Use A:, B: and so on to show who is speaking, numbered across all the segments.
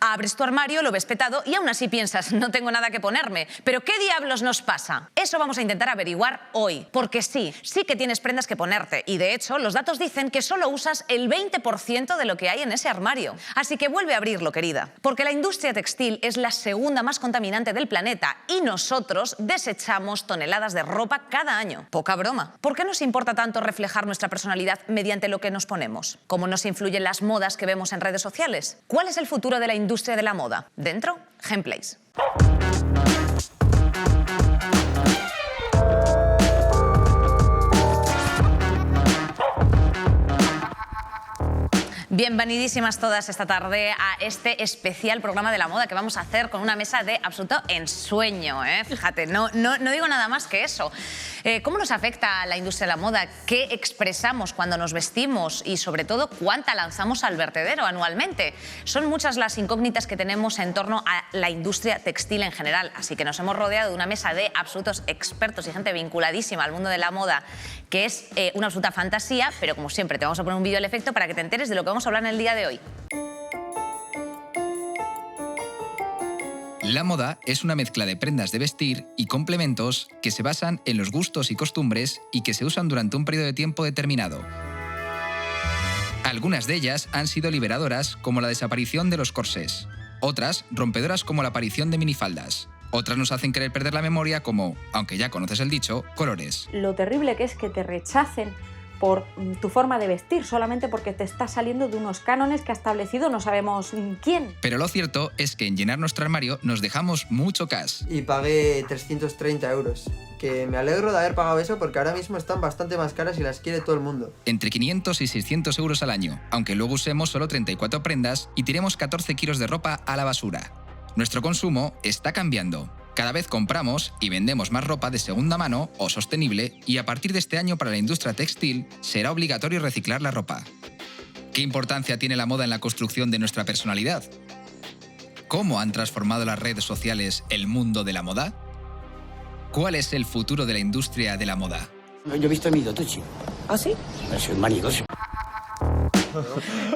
A: Abres tu armario, lo ves petado y aún así piensas, no tengo nada que ponerme. ¿Pero qué diablos nos pasa? Eso vamos a intentar averiguar hoy. Porque sí que tienes prendas que ponerte. Y de hecho, los datos dicen que solo usas el 20% de lo que hay en ese armario. Así que vuelve a abrirlo, querida. Porque la industria textil es la segunda más contaminante del planeta y nosotros desechamos toneladas de ropa cada año. Poca broma. ¿Por qué nos importa tanto reflejar nuestra personalidad mediante lo que nos ponemos? ¿Cómo nos influyen las modas que vemos en redes sociales? ¿Cuál es el futuro de la industria de la moda? Dentro, Gameplays. Bienvenidísimas todas esta tarde a este especial programa de la moda que vamos a hacer con una mesa de absoluto ensueño, ¿eh? Fíjate, no digo nada más que eso. ¿Cómo nos afecta la industria de la moda? ¿Qué expresamos cuando nos vestimos? Y sobre todo, ¿cuánta lanzamos al vertedero anualmente? Son muchas las incógnitas que tenemos en torno a la industria textil en general, así que nos hemos rodeado de una mesa de absolutos expertos y gente vinculadísima al mundo de la moda, que es una absoluta fantasía, pero como siempre te vamos a poner un vídeo al efecto para que te enteres de lo que vamos a hablar en el día de hoy.
B: La moda es una mezcla de prendas de vestir y complementos que se basan en los gustos y costumbres y que se usan durante un periodo de tiempo determinado. Algunas de ellas han sido liberadoras, como la desaparición de los corsés. Otras, rompedoras, como la aparición de minifaldas. Otras nos hacen querer perder la memoria, como, aunque ya conoces el dicho, colores.
C: Lo terrible que es que te rechacen por tu forma de vestir, solamente porque te estás saliendo de unos cánones que ha establecido no sabemos quién.
B: Pero lo cierto es que en llenar nuestro armario nos dejamos mucho cash.
D: Y pagué 330 euros. Que me alegro de haber pagado eso porque ahora mismo están bastante más caras y las quiere todo el mundo.
B: Entre 500 y 600 euros al año, aunque luego usemos solo 34 prendas y tiremos 14 kilos de ropa a la basura. Nuestro consumo está cambiando. Cada vez compramos y vendemos más ropa de segunda mano o sostenible y a partir de este año para la industria textil será obligatorio reciclar la ropa. ¿Qué importancia tiene la moda en la construcción de nuestra personalidad? ¿Cómo han transformado las redes sociales el mundo de la moda? ¿Cuál es el futuro de la industria de la moda?
E: Yo he visto a mi Dotucci.
C: ¿Ah, sí?
E: Pero soy manidoso.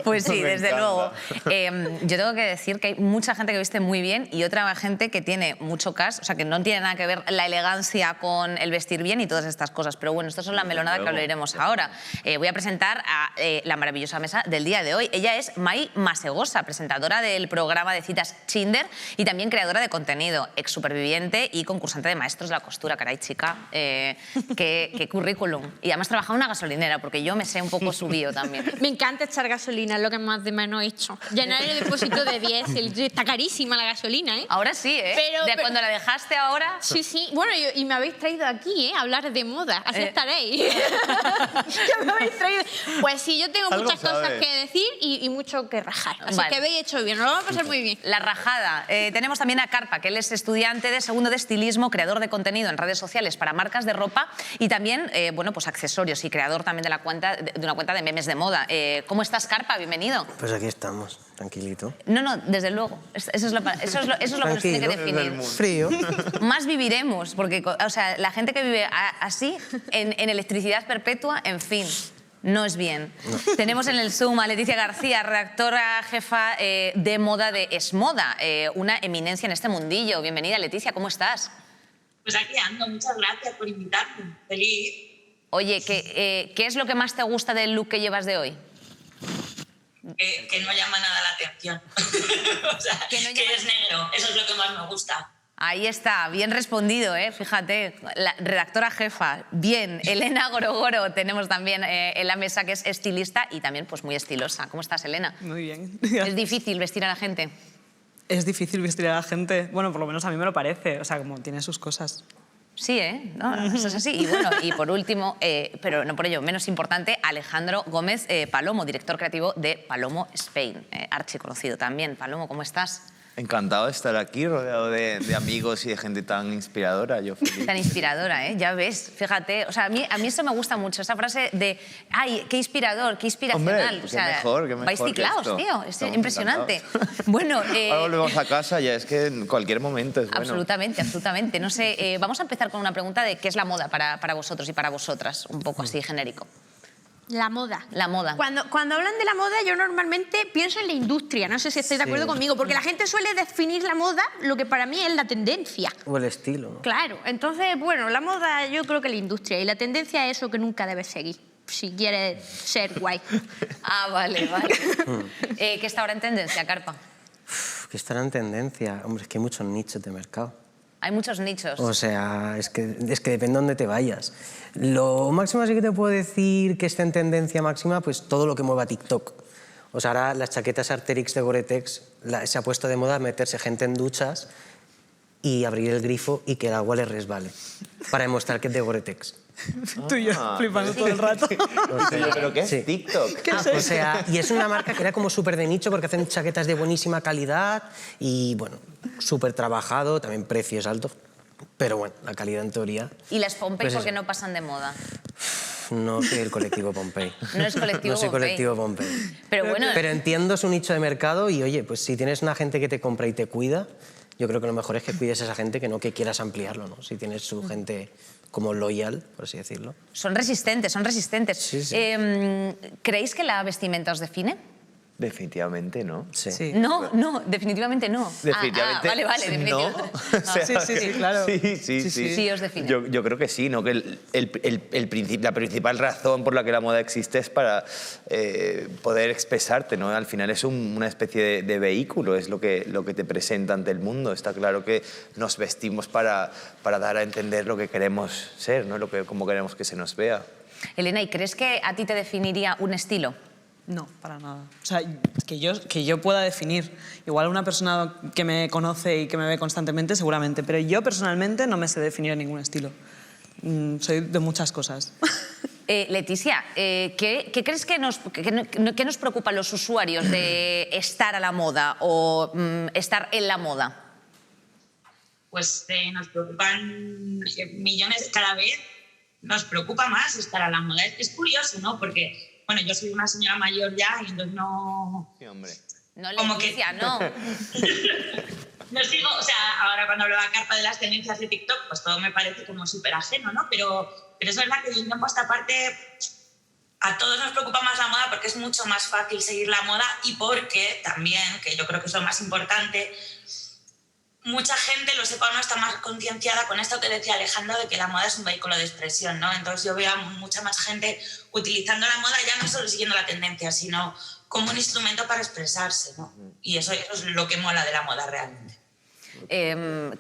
A: Pues sí, desde luego. Yo tengo que decir que hay mucha gente que viste muy bien y otra gente que tiene mucho cash, o sea, que no tiene nada que ver la elegancia con el vestir bien y todas estas cosas. Pero bueno, esto es la melonada que hablaremos ahora. Voy a presentar a la maravillosa mesa del día de hoy. Ella es Mai Masegosa, presentadora del programa de citas Tinder y también creadora de contenido, ex superviviente y concursante de Maestros de la Costura. Caray, chica, qué currículum. Y además trabaja en una gasolinera, porque yo me sé un poco su bio también.
F: Me encanta echar gasolina, es lo que más de menos he hecho. Llenar el depósito de diésel. Está carísima la gasolina, ¿eh?
A: Ahora sí, ¿eh? Pero cuando la dejaste ahora...
F: Sí, sí. Bueno, y me habéis traído aquí, ¿eh? A hablar de moda. Así estaréis. ¿Qué me habéis traído? Pues sí, yo tengo muchas cosas que decir y mucho que rajar. Así que habéis hecho bien, nos lo vamos a pasar muy bien.
A: La rajada. Tenemos también a Carpa, que él es estudiante de segundo de estilismo, creador de contenido en redes sociales para marcas de ropa y también, bueno, pues accesorios y creador también de una cuenta de memes de moda. ¿Cómo estás, Carpa? Bienvenido.
G: Pues aquí estamos, tranquilito.
A: No, desde luego. Eso es lo que nos tiene que definir.
G: Frío.
A: Más viviremos, porque o sea, la gente que vive así, en electricidad perpetua, en fin, no es bien. No. Tenemos en el Zoom a Leticia García, redactora jefa de moda de Esmoda, una eminencia en este mundillo. Bienvenida, Leticia, ¿cómo estás?
H: Pues aquí ando, muchas gracias por invitarme. Feliz.
A: Oye, ¿qué es lo que más te gusta del look que llevas de hoy?
H: Que no llama nada la atención. O sea, que es negro, eso es lo que más me gusta.
A: Ahí está, bien respondido, ¿eh? Fíjate, la redactora jefa, bien. Elena Gorogoro tenemos también en la mesa, que es estilista y también pues muy estilosa. ¿Cómo estás, Elena?
I: Muy bien.
A: ¿Es difícil vestir a la gente?
I: Es difícil vestir a la gente, bueno, por lo menos a mí me lo parece, o sea, como tiene sus cosas.
A: Sí, ¿eh? No, eso es así. Y bueno, y por último, pero no por ello menos importante, Alejandro Gómez Palomo, director creativo de Palomo Spain, archiconocido también. Palomo, ¿cómo estás?
J: Encantado de estar aquí, rodeado de amigos y de gente tan inspiradora. Yo feliz.
A: Tan inspiradora, ¿eh? Ya ves, fíjate. O sea, a mí eso me gusta mucho, esa frase de ¡ay, qué inspirador, qué inspiracional!
J: Hombre,
A: o sea,
J: qué mejor
A: vais ciclaos, tío. Es
J: Estamos
A: impresionante. Bueno,
J: ahora volvemos a casa, ya es que en cualquier momento es bueno.
A: Absolutamente, absolutamente. No sé, vamos a empezar con una pregunta de qué es la moda para vosotros y para vosotras, un poco así genérico.
F: La moda.
A: La moda.
F: Cuando hablan de la moda, yo normalmente pienso en la industria. No sé si estáis de acuerdo conmigo, porque la gente suele definir la moda lo que para mí es la tendencia.
G: O el estilo, ¿no?
F: Claro, entonces, bueno, la moda yo creo que la industria y la tendencia es eso que nunca debes seguir, si quieres ser guay.
A: Ah, vale. ¿Qué está ahora en tendencia, Carpa?
G: Que estará en tendencia. Hombre, es que hay muchos nichos de mercado.
A: Hay muchos nichos.
G: O sea, es que depende de dónde te vayas. Lo máximo así que te puedo decir que está en tendencia máxima, pues todo lo que mueva TikTok. O sea, ahora las chaquetas Arc'teryx de Gore-Tex se ha puesto de moda meterse gente en duchas y abrir el grifo y que el agua le resbale para demostrar que es de Gore-Tex.
I: Tú y yo flipando todo el rato.
G: O sea,
J: ¿Pero qué es TikTok?
I: ¿Qué es eso?
G: O sea, y es una marca que era como súper de nicho porque hacen chaquetas de buenísima calidad y, bueno, súper trabajado, también precios altos, pero bueno, la calidad en teoría...
A: ¿Y las Pompey
G: pues
A: por qué
G: eso.
A: no pasan de moda?
G: No soy el colectivo Pompey.
A: No es colectivo
G: No soy
A: Pompey.
G: colectivo Pompey.
A: Pero bueno...
G: Pero entiendo su nicho de mercado y, oye, pues si tienes una gente que te compra y te cuida, yo creo que lo mejor es que cuides a esa gente que no que quieras ampliarlo, ¿no? Si tienes su gente como loyal, por así decirlo.
A: Son resistentes, son resistentes.
G: Sí, sí.
A: ¿Creéis que la vestimenta os define?
J: Definitivamente no.
G: Sí.
A: No, definitivamente no.
J: Definitivamente
A: Vale,
J: no.
A: definitivamente.
J: O sea,
I: Sí, claro.
J: Sí.
A: Sí, os define.
J: Yo creo que sí, ¿no? Que la principal razón por la que la moda existe es para poder expresarte, ¿no? Al final es una especie de vehículo, es lo que te presenta ante el mundo. Está claro que nos vestimos para dar a entender lo que queremos ser, ¿no? Cómo queremos que se nos vea.
A: Elena, ¿y crees que a ti te definiría un estilo?
I: No, para nada. O sea, que yo pueda definir. Igual una persona que me conoce y que me ve constantemente, seguramente. Pero yo personalmente no me sé definir ningún estilo. Soy de muchas cosas.
A: Leticia, ¿qué crees que nos preocupa a los usuarios de estar a la moda o estar en la moda?
H: Pues nos preocupan millones cada vez. Nos preocupa más estar a la moda. Es curioso, ¿no? Porque... Bueno, yo soy una señora mayor ya y entonces no...
J: Sí, hombre.
A: No,
H: como
A: Leticia,
H: que...
A: no.
H: No sigo, o sea, ahora cuando hablaba Carpa de las tendencias de TikTok, pues todo me parece como súper ajeno, ¿no? Pero es verdad que de un tiempo a esta parte a todos nos preocupa más la moda porque es mucho más fácil seguir la moda y porque también, que yo creo que es lo más importante, mucha gente, lo sepa o no, está más concienciada con esto que decía Alejandro de que la moda es un vehículo de expresión, ¿no? Entonces yo veo a mucha más gente utilizando la moda ya no solo siguiendo la tendencia, sino como un instrumento para expresarse, ¿no? Y eso es lo que mola de la moda realmente.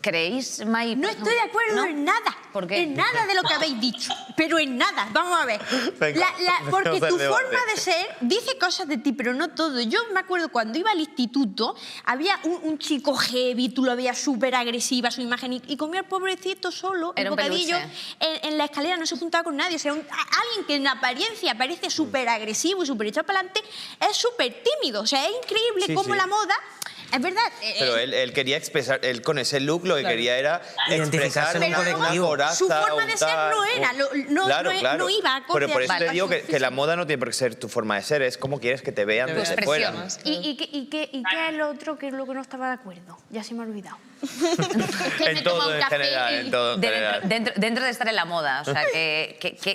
A: ¿Creéis, Mai?
F: No estoy de acuerdo en nada.
A: ¿Por qué?
F: En nada de lo que habéis dicho. Pero en nada. Vamos a ver.
J: Venga,
F: Porque
J: vamos al
F: tu
J: debate.
F: forma de ser dice cosas de ti, pero no todo. Yo me acuerdo cuando iba al instituto, había un chico heavy, tú lo veías súper agresiva su imagen y comía el pobrecito solo,
A: Era
F: el
A: un
F: bocadillo,
A: peluche.
F: en la escalera, no se juntaba con nadie. O sea, alguien que en apariencia parece súper agresivo y súper echado para adelante, es súper tímido. O sea, es increíble
J: Sí,
F: cómo
J: sí.
F: la moda... Es verdad.
J: Pero él quería expresar, él con ese look lo que quería era
G: Identificarse
J: expresar
G: en un
J: una
G: colectivo.
J: coraza,
F: Su forma de ser no era, no iba acorde
J: Pero por
F: a-
J: eso
F: Vale.
J: te digo que la moda no tiene por qué ser tu forma de ser, es cómo quieres que te vean
I: Tu
J: desde
A: expresión.
J: fuera.
F: ¿Y qué es lo otro que es lo que no estaba de acuerdo? Ya se me ha olvidado.
J: En todo en general, en todo en general.
A: Dentro de estar en la moda, o sea, ¿qué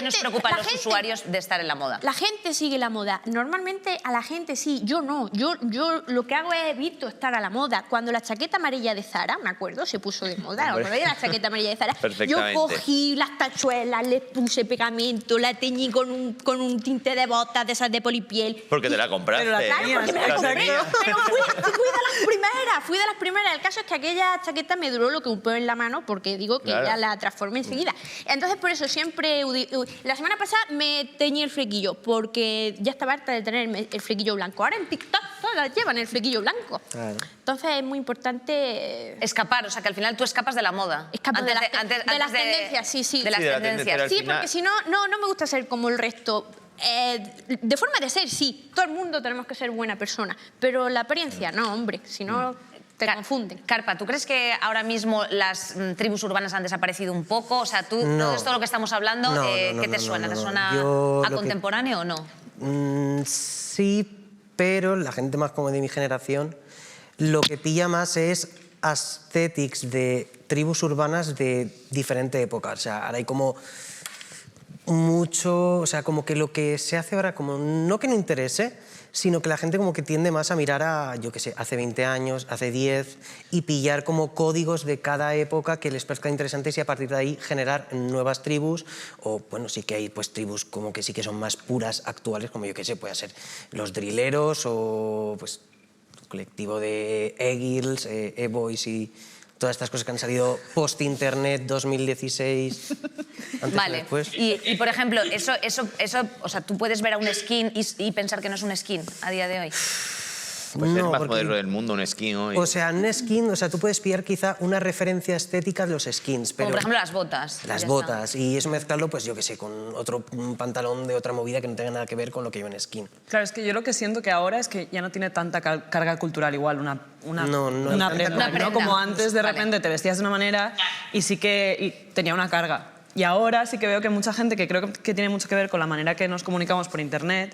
A: nos preocupa a los usuarios de estar en la moda?
F: La gente sigue la moda. Normalmente a la gente sí, yo no. Yo lo que hago es evito estar a la moda. Cuando la chaqueta amarilla de Zara, me acuerdo, se puso de moda. ¿Os acordáis de la chaqueta amarilla de Zara? Yo
J: Perfectamente.
F: cogí las tachuelas, les puse pegamento, la teñí con un tinte de botas de esas de polipiel.
J: Porque te la compraste.
I: Pero la
F: Claro,
I: tenías,
F: porque me la
J: La
F: compré.
J: tenías.
F: Pero fui de las primeras. El caso es que aquella chaqueta me duró lo que un pelo en la mano, porque digo que
J: Claro.
F: ya la transformé enseguida. Entonces, por eso siempre... La semana pasada me teñí el flequillo, porque ya estaba harta de tener el flequillo blanco. Ahora en TikTok todas llevan el flequillo blanco.
G: Claro.
F: Entonces es muy importante...
A: Escapar, o sea, que al final tú escapas de la moda.
F: Escapo de las
A: antes
F: tendencias, sí.
A: De las
J: Sí, de la
A: tendencias.
J: tendencia, al
F: Sí,
J: final-
F: porque si no me gusta ser como el resto. De forma de ser, sí. Todo el mundo tenemos que ser buena persona. Pero la apariencia, no, hombre. Si no, te confunden.
A: Carpa, ¿tú crees que ahora mismo las tribus urbanas han desaparecido un poco? O sea, tú,
G: No.
A: todo esto lo que estamos hablando,
G: No,
A: ¿qué te
G: no,
A: suena?
G: no,
A: ¿Te
G: no.
A: suena
G: Yo
A: a
G: lo que-
A: contemporáneo o no?
G: Sí, pero la gente más como de mi generación lo que pilla más es aesthetics de tribus urbanas de diferente época. O sea, ahora hay como mucho, o sea, como que lo que se hace ahora, como no que no interese, sino que la gente como que tiende más a mirar a, yo qué sé, hace 20 años, hace 10, y pillar como códigos de cada época que les parezcan interesantes y a partir de ahí generar nuevas tribus, o bueno, sí que hay pues tribus como que sí que son más puras, actuales, como yo qué sé, puede ser los drileros o pues el colectivo de Eagles, E-Boys y todas estas cosas que han salido post-internet 2016, antes
A: Vale.
G: y después.
A: Y, por ejemplo, eso, o sea, tú puedes ver a un skin y pensar que no es un skin a día de hoy.
J: Pues es el
G: No,
J: más
G: porque-
J: moderno del mundo, un skin hoy.
G: O sea, un skin, o sea, tú puedes pillar quizá una referencia estética de los skins, pero
A: Como por ejemplo las botas.
G: las
A: Ya
G: botas, y eso mezclarlo, pues yo qué sé, con otro pantalón de otra movida que no tenga nada que ver con lo que lleva en skin.
I: Claro, es que yo lo que siento que ahora es que ya no tiene tanta carga cultural igual una
G: No, no hay
I: una
G: tanta
I: prenda,
A: Una
I: ¿no?
A: prenda.
I: Como antes de
A: Vale.
I: repente te vestías de una manera y sí que tenía una carga. Y ahora sí que veo que mucha gente, que creo que tiene mucho que ver con la manera que nos comunicamos por internet,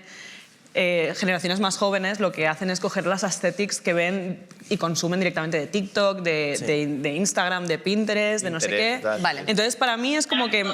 I: generaciones más jóvenes lo que hacen es coger las aesthetics que ven y consumen directamente de TikTok, de Instagram, de Pinterest, de no sé
J: Pinterest,
I: qué.
J: tal.
A: Vale.
I: Entonces, para mí es como que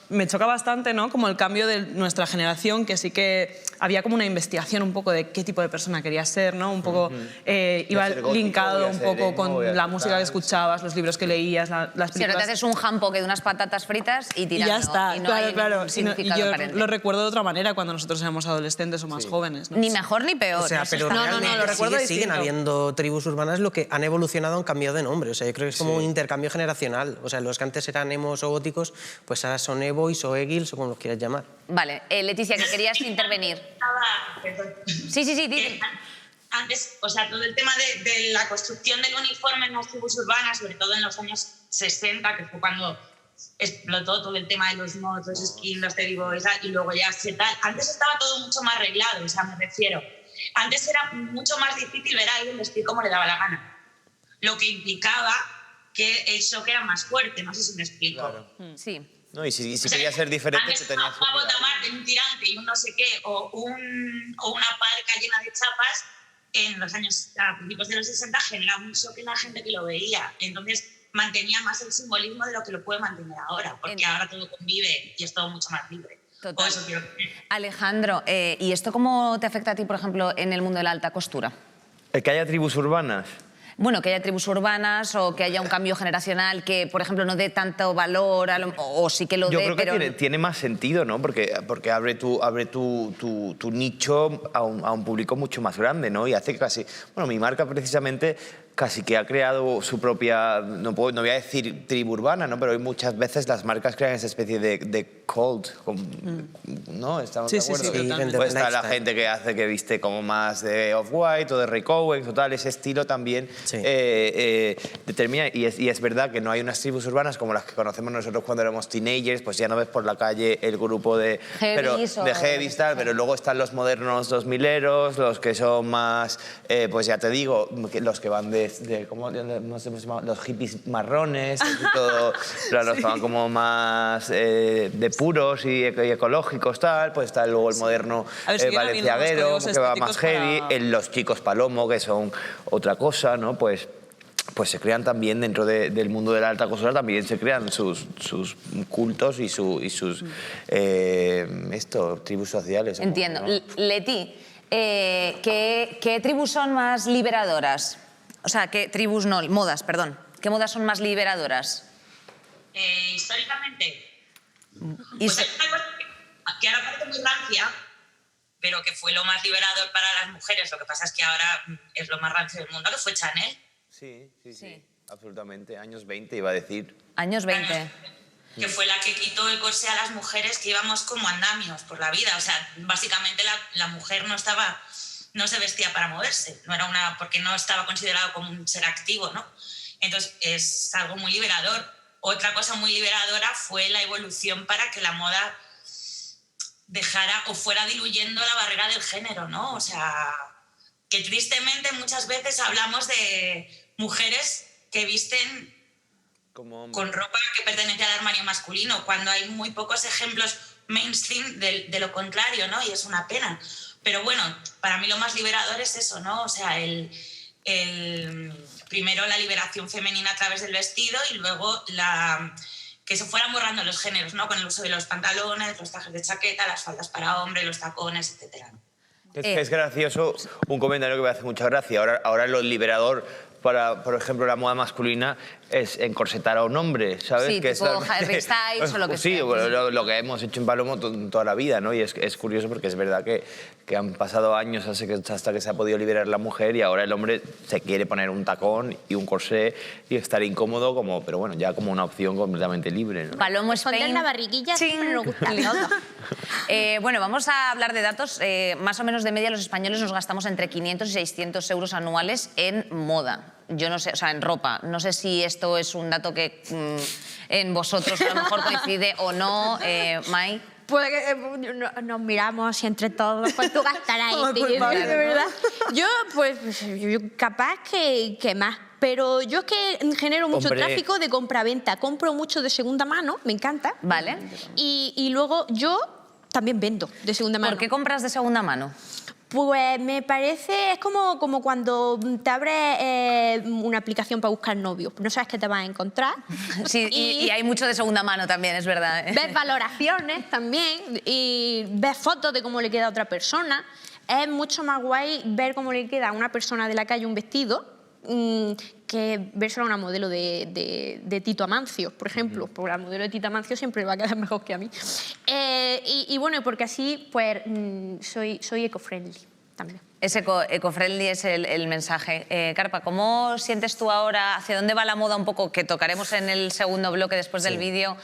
I: me choca bastante, ¿no? Como el cambio de nuestra generación, que sí que había como una investigación un poco de qué tipo de persona querías ser, ¿no? Un poco iba
J: ser gótico,
I: linkado
J: voy a
I: un
J: ser
I: poco
J: emo,
I: con
J: voy a
I: la
J: ser
I: música
J: tal.
I: que escuchabas, los libros que leías, las
A: Si ahora
I: películas.
A: te haces un jampoque de unas patatas fritas y
I: Y
A: tirando.
I: ya está,
A: y no
I: claro,
A: hay
I: claro.
A: ningún significado
I: Y yo
A: aparente.
I: lo recuerdo de otra manera cuando nosotros éramos adolescentes o más jóvenes. ¿no?
A: Ni mejor ni peor.
G: O sea,
A: Eso
G: pero
A: está-
G: realmente
I: lo recuerdo
G: siguen
I: distinto.
G: habiendo tribus urbanas lo que han evolucionado, han cambiado de nombre. O sea, yo creo que es como un intercambio generacional. O sea, los que antes eran emos o góticos, pues ahora son E-Boys o Eagles o como los quieras llamar.
A: Vale, Leticia, que querías intervenir. Sí, di.
H: Antes, o sea, todo el tema de la construcción del uniforme en las tribus urbanas, sobre todo en los años 60, que fue cuando explotó todo el tema de los mods, los skins, los teddy boys, y luego ya se tal. Antes estaba todo mucho más arreglado, o sea, me refiero. Antes era mucho más difícil ver a alguien vestir como le daba la gana, lo que implicaba que el shock era más fuerte, no sé si me explico.
A: Sí.
J: No, y si
H: O sea,
J: querías ser diferente,
H: antes
J: te tenías que
H: una bota
J: mirar.
H: más de un tirante y un no sé qué, o una parca llena de chapas, en los años, a principios de los 60, generaba un shock en la gente que lo veía. Entonces mantenía más el simbolismo de lo que lo puede mantener ahora, porque ahora todo convive y es todo mucho más libre.
A: Total.
H: O eso quiero decir.
A: Alejandro, ¿y esto cómo te afecta a ti, por ejemplo, en el mundo de la alta costura?
J: El que haya tribus urbanas.
A: Bueno, que haya tribus urbanas o que haya un cambio generacional que, por ejemplo, no dé tanto valor o sí que lo
J: Yo
A: dé,
J: creo que
A: pero...
J: tiene más sentido, ¿no? Porque abre tu nicho a un público mucho más grande, ¿no? Y hace casi... Bueno, mi marca precisamente casi que ha creado su propia... No voy a decir tribu urbana, ¿no? Pero hoy muchas veces las marcas crean esa especie de cult, ¿no? ¿Estamos de
I: Sí,
J: acuerdo?
I: sí, totalmente.
J: Pues está la
G: Lifestyle.
J: gente que viste como más de Off-White o de Rick Owens o tal, ese estilo también
G: Sí.
J: determina, y es verdad que no hay unas tribus urbanas como las que conocemos nosotros cuando éramos teenagers, pues ya no ves por la calle el grupo de
A: Heavies o-
J: de heavies, tal, pero luego están los modernos 2000eros, los que son más, pues ya te digo, los que van ¿cómo no sé, los hippies marrones, y todo, pero los que van como más de puros y ecológicos, tal, pues está luego el moderno
I: A ver, siguen habiendo unos
J: valenciaguero,
I: códigos
J: que va más
I: estéticos
J: heavy,
I: para-
J: los chicos palomo, que son otra cosa, ¿no? Pues se crean también dentro del mundo de la alta costura, también se crean sus cultos y sus tribus sociales. ¿no?
A: Entiendo.
J: ¿no?
A: Leti, ¿qué tribus son más liberadoras? O sea, ¿qué tribus no? Modas, perdón. ¿Qué modas son más liberadoras?
H: Históricamente,
A: Y
H: pues hay una cosa que ahora parece muy rancia, pero que fue lo más liberador para las mujeres. Lo que pasa es que ahora es lo más rancio del mundo, que fue Chanel.
J: Sí, absolutamente. Años 20 iba a decir.
A: Años 20.
H: Que fue la que quitó el corsé a las mujeres que íbamos como andamios por la vida. O sea, básicamente la mujer no se vestía para moverse, porque no estaba considerado como un ser activo, ¿no? Entonces es algo muy liberador. Otra cosa muy liberadora fue la evolución para que la moda dejara o fuera diluyendo la barrera del género, ¿no? O sea, que tristemente muchas veces hablamos de mujeres que visten con ropa que pertenece al armario masculino, cuando hay muy pocos ejemplos mainstream de lo contrario, ¿no? Y es una pena. Pero bueno, para mí lo más liberador es eso, ¿no? O sea, primero la liberación femenina a través del vestido y luego que se fueran borrando los géneros, ¿no? Con el uso de los pantalones, los trajes de chaqueta, las faldas para hombre, los tacones, etc.
J: Es gracioso, un comentario que me hace mucha gracia. Ahora lo liberador para, por ejemplo, la moda masculina es encorsetar a un hombre, ¿sabes?
A: Sí,
J: que
A: tipo Harry Styles o lo que
J: sí,
A: sea.
J: Bueno, lo que hemos hecho en Palomo toda la vida, ¿no? Y es curioso porque es verdad que han pasado años hasta que se ha podido liberar la mujer y ahora el hombre se quiere poner un tacón y un corsé y estar incómodo, pero bueno, ya como una opción completamente libre, ¿no?
A: Palomo
F: Esconder
A: Spain.
F: la barriguilla siempre nos gusta.
A: Bueno, vamos a hablar de datos. Más o menos de media los españoles nos gastamos entre 500 y 600 euros anuales en moda. Yo no sé, o sea, en ropa. No sé si esto es un dato que en vosotros a lo mejor coincide o no, Mai.
F: Pues nos miramos así entre todos, ¿cuánto gastarás? De verdad. Yo, pues, capaz que más. Pero yo es que genero mucho tráfico de compra-venta. Compro mucho de segunda mano, me encanta.
A: Vale.
F: Y luego yo también vendo de segunda mano.
A: ¿Por qué compras de segunda mano?
F: Pues me parece, es como cuando te abres una aplicación para buscar novio. No sabes qué te vas a encontrar.
A: Sí, y hay mucho de segunda mano también, es verdad.
F: Ves valoraciones también y ves fotos de cómo le queda a otra persona. Es mucho más guay ver cómo le queda a una persona de la calle un vestido que vérselo a una modelo de Tito Amancio, por ejemplo. Porque la modelo de Tito Amancio siempre va a quedar mejor que a mí. Y bueno, porque así pues soy eco-friendly también.
A: Es eco-friendly es el mensaje. Carpa, ¿cómo sientes tú ahora? ¿Hacia dónde va la moda un poco? Que tocaremos en el segundo bloque después del vídeo.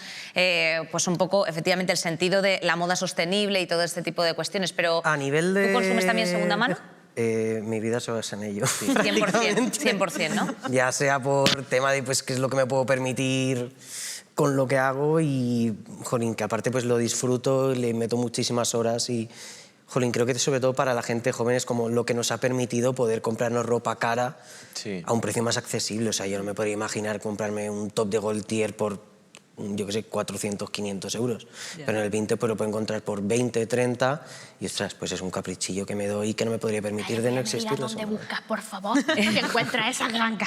A: Pues un poco, efectivamente, el sentido de la moda sostenible y todo este tipo de cuestiones. Pero
G: a nivel de...
A: ¿tú consumes también segunda mano?
G: Mi vida se basa en ello.
A: 100%, ¿no?
G: Ya sea por tema de pues, qué es lo que me puedo permitir con lo que hago y, jolín, que aparte pues lo disfruto, le meto muchísimas horas y, jolín, creo que sobre todo para la gente joven es como lo que nos ha permitido poder comprarnos ropa cara a un precio más accesible. O sea, yo no me podría imaginar comprarme un top de Gaultier por, yo qué sé, 400, 500 euros. Pero en el Vinted pues lo puedo encontrar por 20, 30 y, ostras, pues es un caprichillo que me doy y que no me podría permitir de no existir.
F: Mira dónde buscas, por favor, que encuentras esa ganga.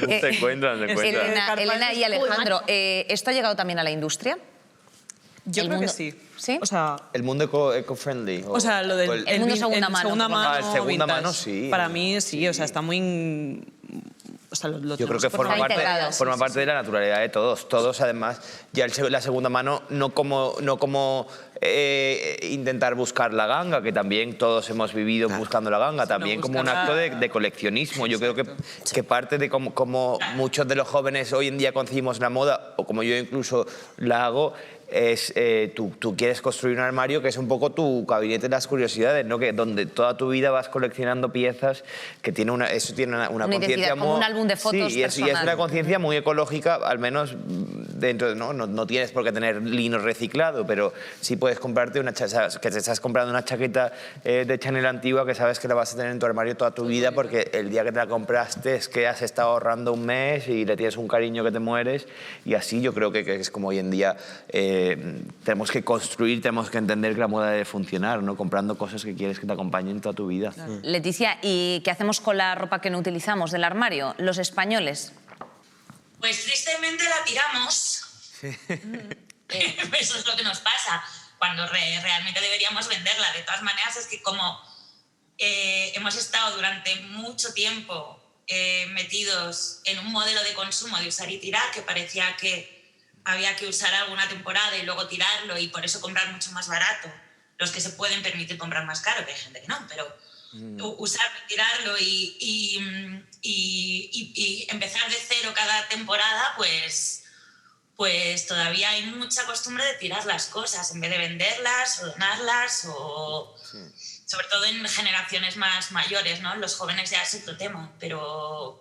J: Se encuentran.
A: Elena y Alejandro, ¿esto ha llegado también a la industria?
I: Yo creo que sí.
A: ¿Sí?
I: O sea,
J: el mundo eco-friendly.
I: O sea, lo del
A: el mundo segunda mano.
J: El segunda
I: vintage,
J: mano, sí.
I: Para mí sí, o sea, está muy... O sea,
J: yo creo que forma parte de la naturalidad de todos. Todos, además, ya la segunda mano no como intentar buscar la ganga, que también todos hemos vivido buscando la ganga, también como un acto de coleccionismo. Yo creo que parte de como muchos de los jóvenes hoy en día concebimos la moda, o como yo incluso la hago, es tú quieres construir un armario que es un poco tu gabinete de las curiosidades, ¿no? Que donde toda tu vida vas coleccionando piezas que tiene una conciencia
A: como un álbum de fotos
J: sí, y es una conciencia muy ecológica, al menos dentro de, no tienes por qué tener lino reciclado, pero sí puedes comprarte que te estás comprando una chaqueta de Chanel antigua que sabes que la vas a tener en tu armario toda tu vida porque el día que te la compraste es que has estado ahorrando un mes y le tienes un cariño que te mueres, y así yo creo que es como hoy en día tenemos que construir, tenemos que entender que la moda debe funcionar, ¿no? Comprando cosas que quieres que te acompañen toda tu vida.
A: Leticia, ¿y qué hacemos con la ropa que no utilizamos del armario, los españoles?
H: Pues tristemente la tiramos. Eso es lo que nos pasa, cuando realmente deberíamos venderla. De todas maneras, es que como hemos estado durante mucho tiempo metidos en un modelo de consumo de usar y tirar, que parecía que había que usar alguna temporada y luego tirarlo y por eso comprar mucho más barato. Los que se pueden permitir comprar más caro, que hay gente que no, pero usarlo y tirarlo y empezar de cero cada temporada, pues todavía hay mucha costumbre de tirar las cosas en vez de venderlas o donarlas, o sobre todo en generaciones más mayores, ¿no? Los jóvenes ya es otro tema, pero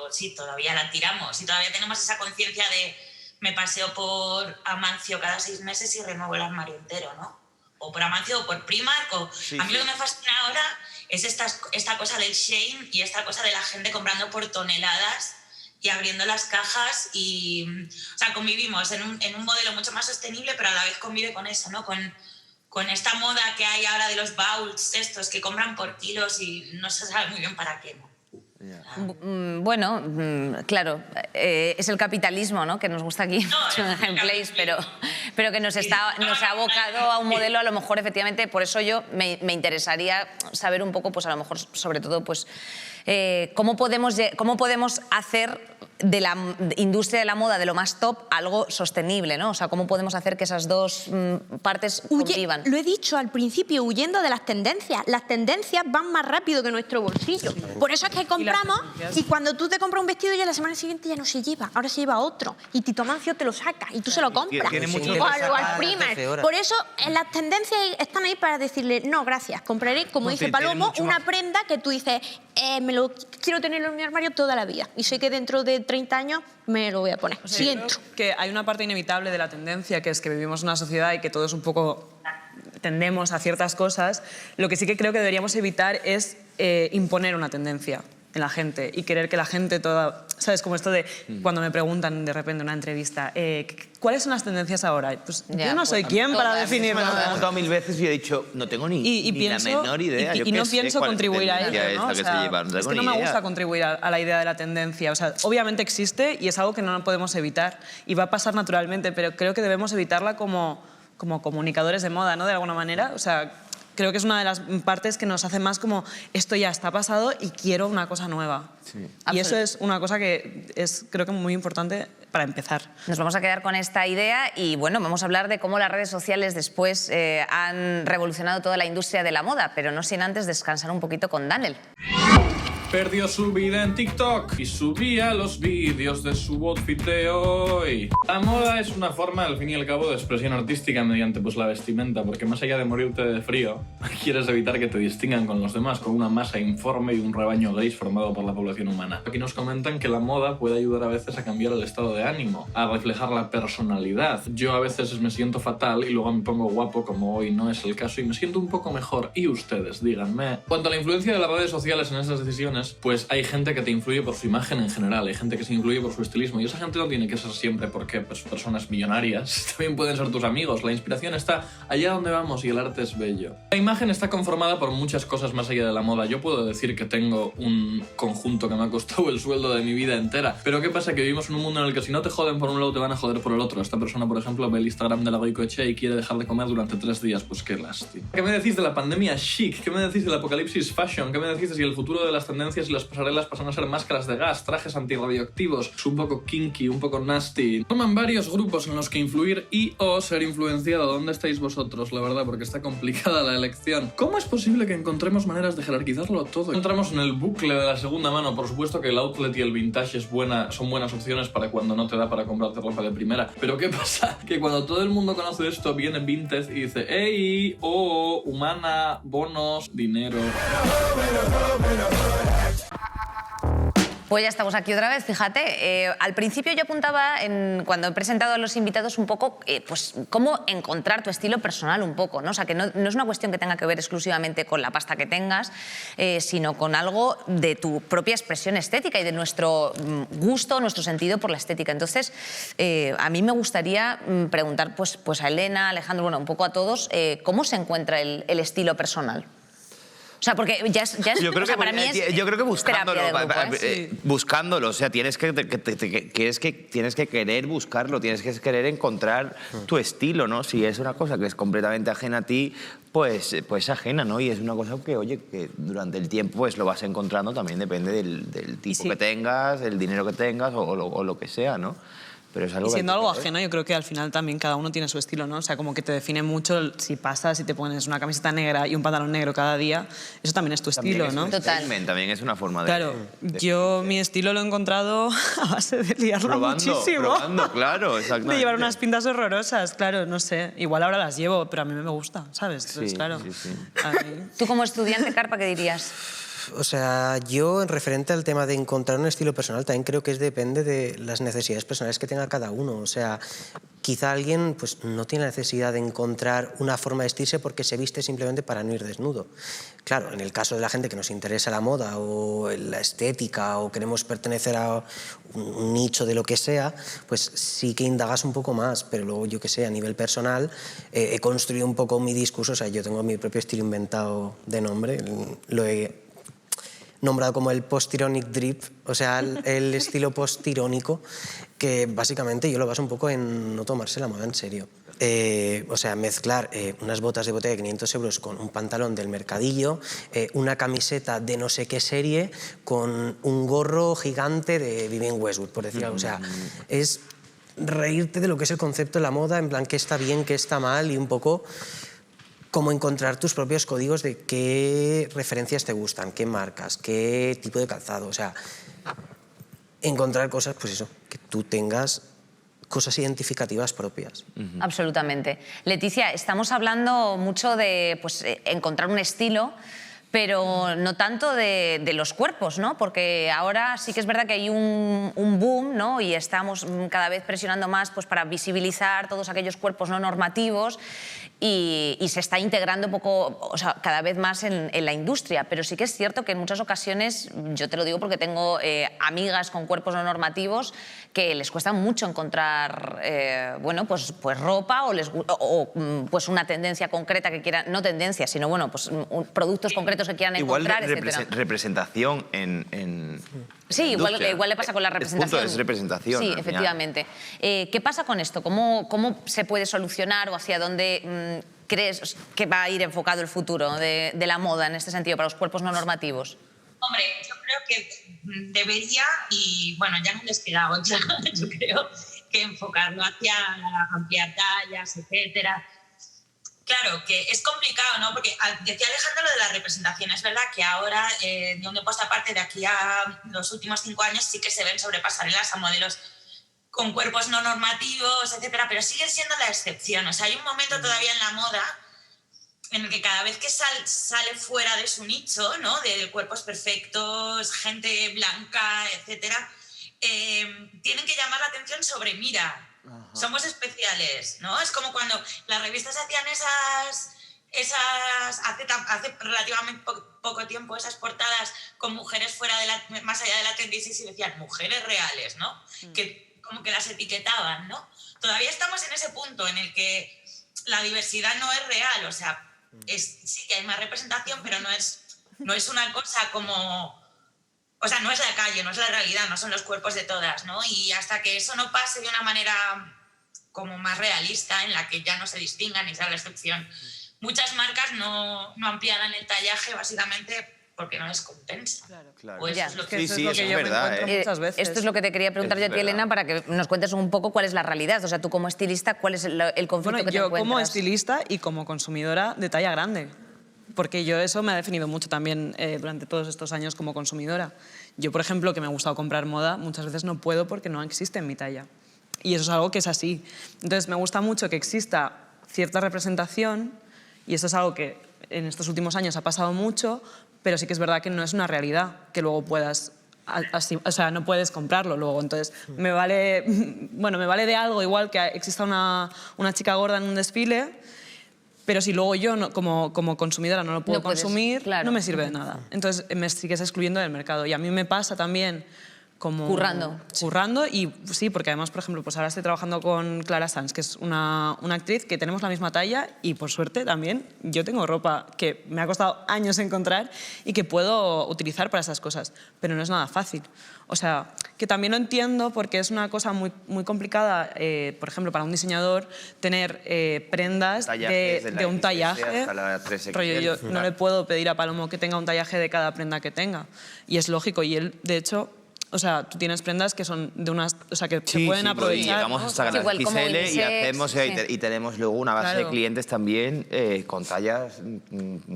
H: sí, todavía la tiramos y todavía tenemos esa conciencia de me paseo por Amancio cada 6 meses y renuevo el armario entero, ¿no? O por Amancio o por Primark. A mí lo que me fascina ahora es esta cosa del Shein y esta cosa de la gente comprando por toneladas y abriendo las cajas y... O sea, convivimos en un modelo mucho más sostenible, pero a la vez convive con eso, ¿no? Con esta moda que hay ahora de los bowls estos que compran por kilos y no se sabe muy bien para qué, ¿no?
A: Bueno, claro, es el capitalismo, ¿no? Que nos gusta aquí mucho en Gameplays, pero que nos ha abocado a un modelo, a lo mejor, efectivamente, por eso yo me interesaría saber un poco, pues a lo mejor, sobre todo, pues cómo podemos hacer de la industria de la moda, de lo más top, algo sostenible, ¿no? O sea, cómo podemos hacer que esas dos partes convivan.
F: Lo he dicho al principio, huyendo de las tendencias. Las tendencias van más rápido que nuestro bolsillo. Por eso es que compramos y cuando tú te compras un vestido ya la semana siguiente ya no se lleva, ahora se lleva otro. Y Tito Mancio te lo saca y tú se lo compras. O al Primark. Por eso las tendencias están ahí para decirle, no, gracias, compraré, como dice Palomo, una prenda que tú dices, quiero tenerlo en mi armario toda la vida. Y sé que dentro de 30 años me lo voy a poner. Siento.
I: Que hay una parte inevitable de la tendencia, que es que vivimos en una sociedad y que todos un poco tendemos a ciertas cosas. Lo que sí que creo que deberíamos evitar es imponer una tendencia en la gente y querer que la gente toda... ¿Sabes? Como esto de cuando me preguntan de repente en una entrevista, ¿cuáles son las tendencias ahora? Pues ya, yo no soy quien para definirlo.
J: Me lo he preguntado 1000 veces y he dicho, no tengo ni la menor idea.
I: Y no pienso contribuir a ello, ¿no? O sea, es que no me gusta contribuir a la idea de la tendencia. O sea, obviamente existe y es algo que no podemos evitar y va a pasar naturalmente, pero creo que debemos evitarla como comunicadores de moda, ¿no? De alguna manera. O sea, creo que es una de las partes que nos hace más como esto ya está pasado y quiero una cosa nueva. Sí. Y eso es una cosa que es, creo que, muy importante para empezar.
A: Nos vamos a quedar con esta idea y, bueno, vamos a hablar de cómo las redes sociales después han revolucionado toda la industria de la moda, pero no sin antes descansar un poquito con Daniel.
K: Perdió su vida en TikTok y subía los vídeos de su outfit de hoy. La moda es una forma, al fin y al cabo, de expresión artística mediante pues la vestimenta, porque más allá de morirte de frío, quieres evitar que te distingan con los demás, con una masa informe y un rebaño gris formado por la población humana. Aquí nos comentan que la moda puede ayudar a veces a cambiar el estado de ánimo, a reflejar la personalidad. Yo a veces me siento fatal y luego me pongo guapo, como hoy no es el caso, y me siento un poco mejor. Y ustedes, díganme. Cuanto a la influencia de las redes sociales en esas decisiones, pues hay gente que te influye por su imagen en general, hay gente que se influye por su estilismo y esa gente no tiene que ser siempre porque pues, personas millonarias, también pueden ser tus amigos. La inspiración está allá donde vamos y el arte es bello. La imagen está conformada por muchas cosas más allá de la moda. Yo puedo decir que tengo un conjunto que me ha costado el sueldo de mi vida entera, pero ¿qué pasa? Que vivimos en un mundo en el que si no te joden por un lado te van a joder por el otro. Esta persona, por ejemplo, ve el Instagram de la Goicoechea y quiere dejar de comer durante 3 días, pues qué lástima. ¿Qué me decís de la pandemia chic? ¿Qué me decís del apocalipsis fashion? ¿Qué me decís de si el futuro de las tendencias y las pasarelas pasan a ser máscaras de gas, trajes antirradioactivos, un poco kinky, un poco nasty? Toman varios grupos en los que influir y o ser influenciado. ¿Dónde estáis vosotros, la verdad? Porque está complicada la elección. ¿Cómo es posible que encontremos maneras de jerarquizarlo todo? Entramos en el bucle de la segunda mano. Por supuesto que el outlet y el vintage son buenas opciones para cuando no te da para comprarte ropa de primera. Pero ¿qué pasa? Que cuando todo el mundo conoce esto, viene Vinted y dice ¡Ey! ¡Oh! Humana, bonos, dinero...
A: Pues ya estamos aquí otra vez, fíjate. Al principio yo apuntaba, cuando he presentado a los invitados, un poco pues cómo encontrar tu estilo personal un poco, ¿no? O sea, que no es una cuestión que tenga que ver exclusivamente con la pasta que tengas, sino con algo de tu propia expresión estética y de nuestro gusto, nuestro sentido por la estética. Entonces, a mí me gustaría preguntar pues a Elena, Alejandro, bueno, un poco a todos, ¿cómo se encuentra el estilo personal? O sea, porque ya es
J: yo creo que,
A: para mí es
J: yo creo que buscándolo,
A: grupo,
J: buscándolo, o sea, tienes que querer buscarlo, tienes que querer encontrar tu estilo, ¿no? Si es una cosa que es completamente ajena a ti, pues ajena, ¿no? Y es una cosa que, oye, que durante el tiempo pues lo vas encontrando, también depende del tipo que tengas, el dinero que tengas o lo que sea, ¿no? Pero es algo
I: y siendo algo ajeno, yo creo que al final también cada uno tiene su estilo, ¿no? O sea, como que te define mucho si pasas y te pones una camiseta negra y un pantalón negro cada día, eso también es tu estilo, ¿no?
A: Total.
J: También es una forma de...
I: Claro, yo mi estilo lo he encontrado a base de liarla muchísimo.
J: Probando, claro, exactamente.
I: De llevar unas pintas horrorosas, claro, no sé. Igual ahora las llevo, pero a mí me gusta, ¿sabes? Entonces,
J: sí,
I: claro.
J: Sí.
A: Tú como estudiante, Carpa, ¿qué dirías?
G: O sea, yo en referente al tema de encontrar un estilo personal también creo que depende de las necesidades personales que tenga cada uno. O sea, quizá alguien pues, no tiene la necesidad de encontrar una forma de vestirse porque se viste simplemente para no ir desnudo. Claro, en el caso de la gente que nos interesa la moda o la estética o queremos pertenecer a un nicho de lo que sea, pues sí que indagas un poco más, pero luego yo que sé, a nivel personal he construido un poco mi discurso, o sea, yo tengo mi propio estilo inventado de nombre, nombrado como el post-ironic drip, o sea, el estilo post-irónico, que básicamente yo lo baso un poco en no tomarse la moda en serio. O sea, mezclar unas botas de botella de 500 euros con un pantalón del mercadillo, una camiseta de no sé qué serie, con un gorro gigante de Vivienne Westwood, por decir algo. O sea, es reírte de lo que es el concepto de la moda, en plan qué está bien, qué está mal, y un poco como encontrar tus propios códigos de qué referencias te gustan, qué marcas, qué tipo de calzado. O sea, encontrar cosas, pues eso, que tú tengas cosas identificativas propias.
A: Absolutamente. Leticia, estamos hablando mucho de pues, encontrar un estilo, pero no tanto de los cuerpos, ¿no? Porque ahora sí que es verdad que hay un boom, ¿no? Y estamos cada vez presionando más pues, para visibilizar todos aquellos cuerpos no normativos y se está integrando un poco, o sea, cada vez más en la industria. Pero sí que es cierto que en muchas ocasiones, yo te lo digo porque tengo amigas con cuerpos no normativos que les cuesta mucho encontrar bueno, pues ropa o pues una tendencia concreta que quieran, no tendencia, sino bueno, pues productos concretos que quieran encontrar, etcétera.
J: Representación en
A: sí, igual le pasa con la representación.
J: El punto es representación.
A: Sí, efectivamente. ¿Qué pasa con esto? ¿Cómo se puede solucionar o hacia dónde crees que va a ir enfocado el futuro de la moda en este sentido para los cuerpos no normativos?
H: Hombre, yo creo que debería, y bueno, ya no les queda otra, yo creo, que enfocarlo hacia ampliar tallas, etcétera. Claro, que es complicado, ¿no? Porque decía Alejandro lo de la representación. Es verdad que ahora, de un tiempo a esta parte, de aquí a los últimos 5 años, sí que se ven sobre pasarelas a modelos con cuerpos no normativos, etcétera, pero sigue siendo la excepción. O sea, hay un momento todavía en la moda en el que cada vez que sale fuera de su nicho, ¿no? De cuerpos perfectos, gente blanca, etcétera, tienen que llamar la atención sobre, mira, somos especiales, ¿no? Es como cuando las revistas hacían hace relativamente poco tiempo esas portadas con mujeres más allá de la 36 y decían mujeres reales, ¿no? Que como que las etiquetaban, ¿no? Todavía estamos en ese punto en el que la diversidad no es real, o sea, sí que hay más representación, pero no es una cosa como... O sea, no es la calle, no es la realidad, no son los cuerpos de todas, ¿no? Y hasta que eso no pase de una manera como más realista, en la que ya no se distingan y sea la excepción, muchas marcas no ampliarán el tallaje básicamente porque no les compensa.
J: Claro.
H: O eso es lo que,
J: eso es verdad.
I: Muchas veces.
A: Esto es lo que te quería preguntar yo a ti, Elena, para que nos cuentes un poco cuál es la realidad. O sea, tú como estilista, ¿cuál es el conflicto que te encuentras?
I: Yo como estilista y como consumidora de talla grande. Porque yo eso me ha definido mucho también durante todos estos años como consumidora. Yo, por ejemplo, que me ha gustado comprar moda, muchas veces no puedo porque no existe en mi talla. Y eso es algo que es así. Entonces, me gusta mucho que exista cierta representación, y eso es algo que en estos últimos años ha pasado mucho, pero sí que es verdad que no es una realidad que luego puedas... o sea, no puedes comprarlo luego. Entonces, me vale de algo igual que exista una chica gorda en un desfile, pero si luego yo, como consumidora, no lo puedo consumir, no me sirve de nada. Entonces, me sigues excluyendo del mercado. Y a mí me pasa también como... Currando, y sí, porque además, por ejemplo, pues ahora estoy trabajando con Clara Sanz, que es una actriz que tenemos la misma talla y, por suerte, también yo tengo ropa que me ha costado años encontrar y que puedo utilizar para esas cosas, pero no es nada fácil. O sea, que también lo entiendo porque es una cosa muy, muy complicada, por ejemplo, para un diseñador, tener prendas de un tallaje. Rollo, yo no le puedo pedir a Palomo que tenga un tallaje de cada prenda que tenga. Y es lógico, y él, de hecho... O sea, tú tienes prendas que son de unas... O sea, que se pueden aprovechar.
J: Y llegamos hasta las XL y hacemos... Y tenemos luego una base de clientes también con tallas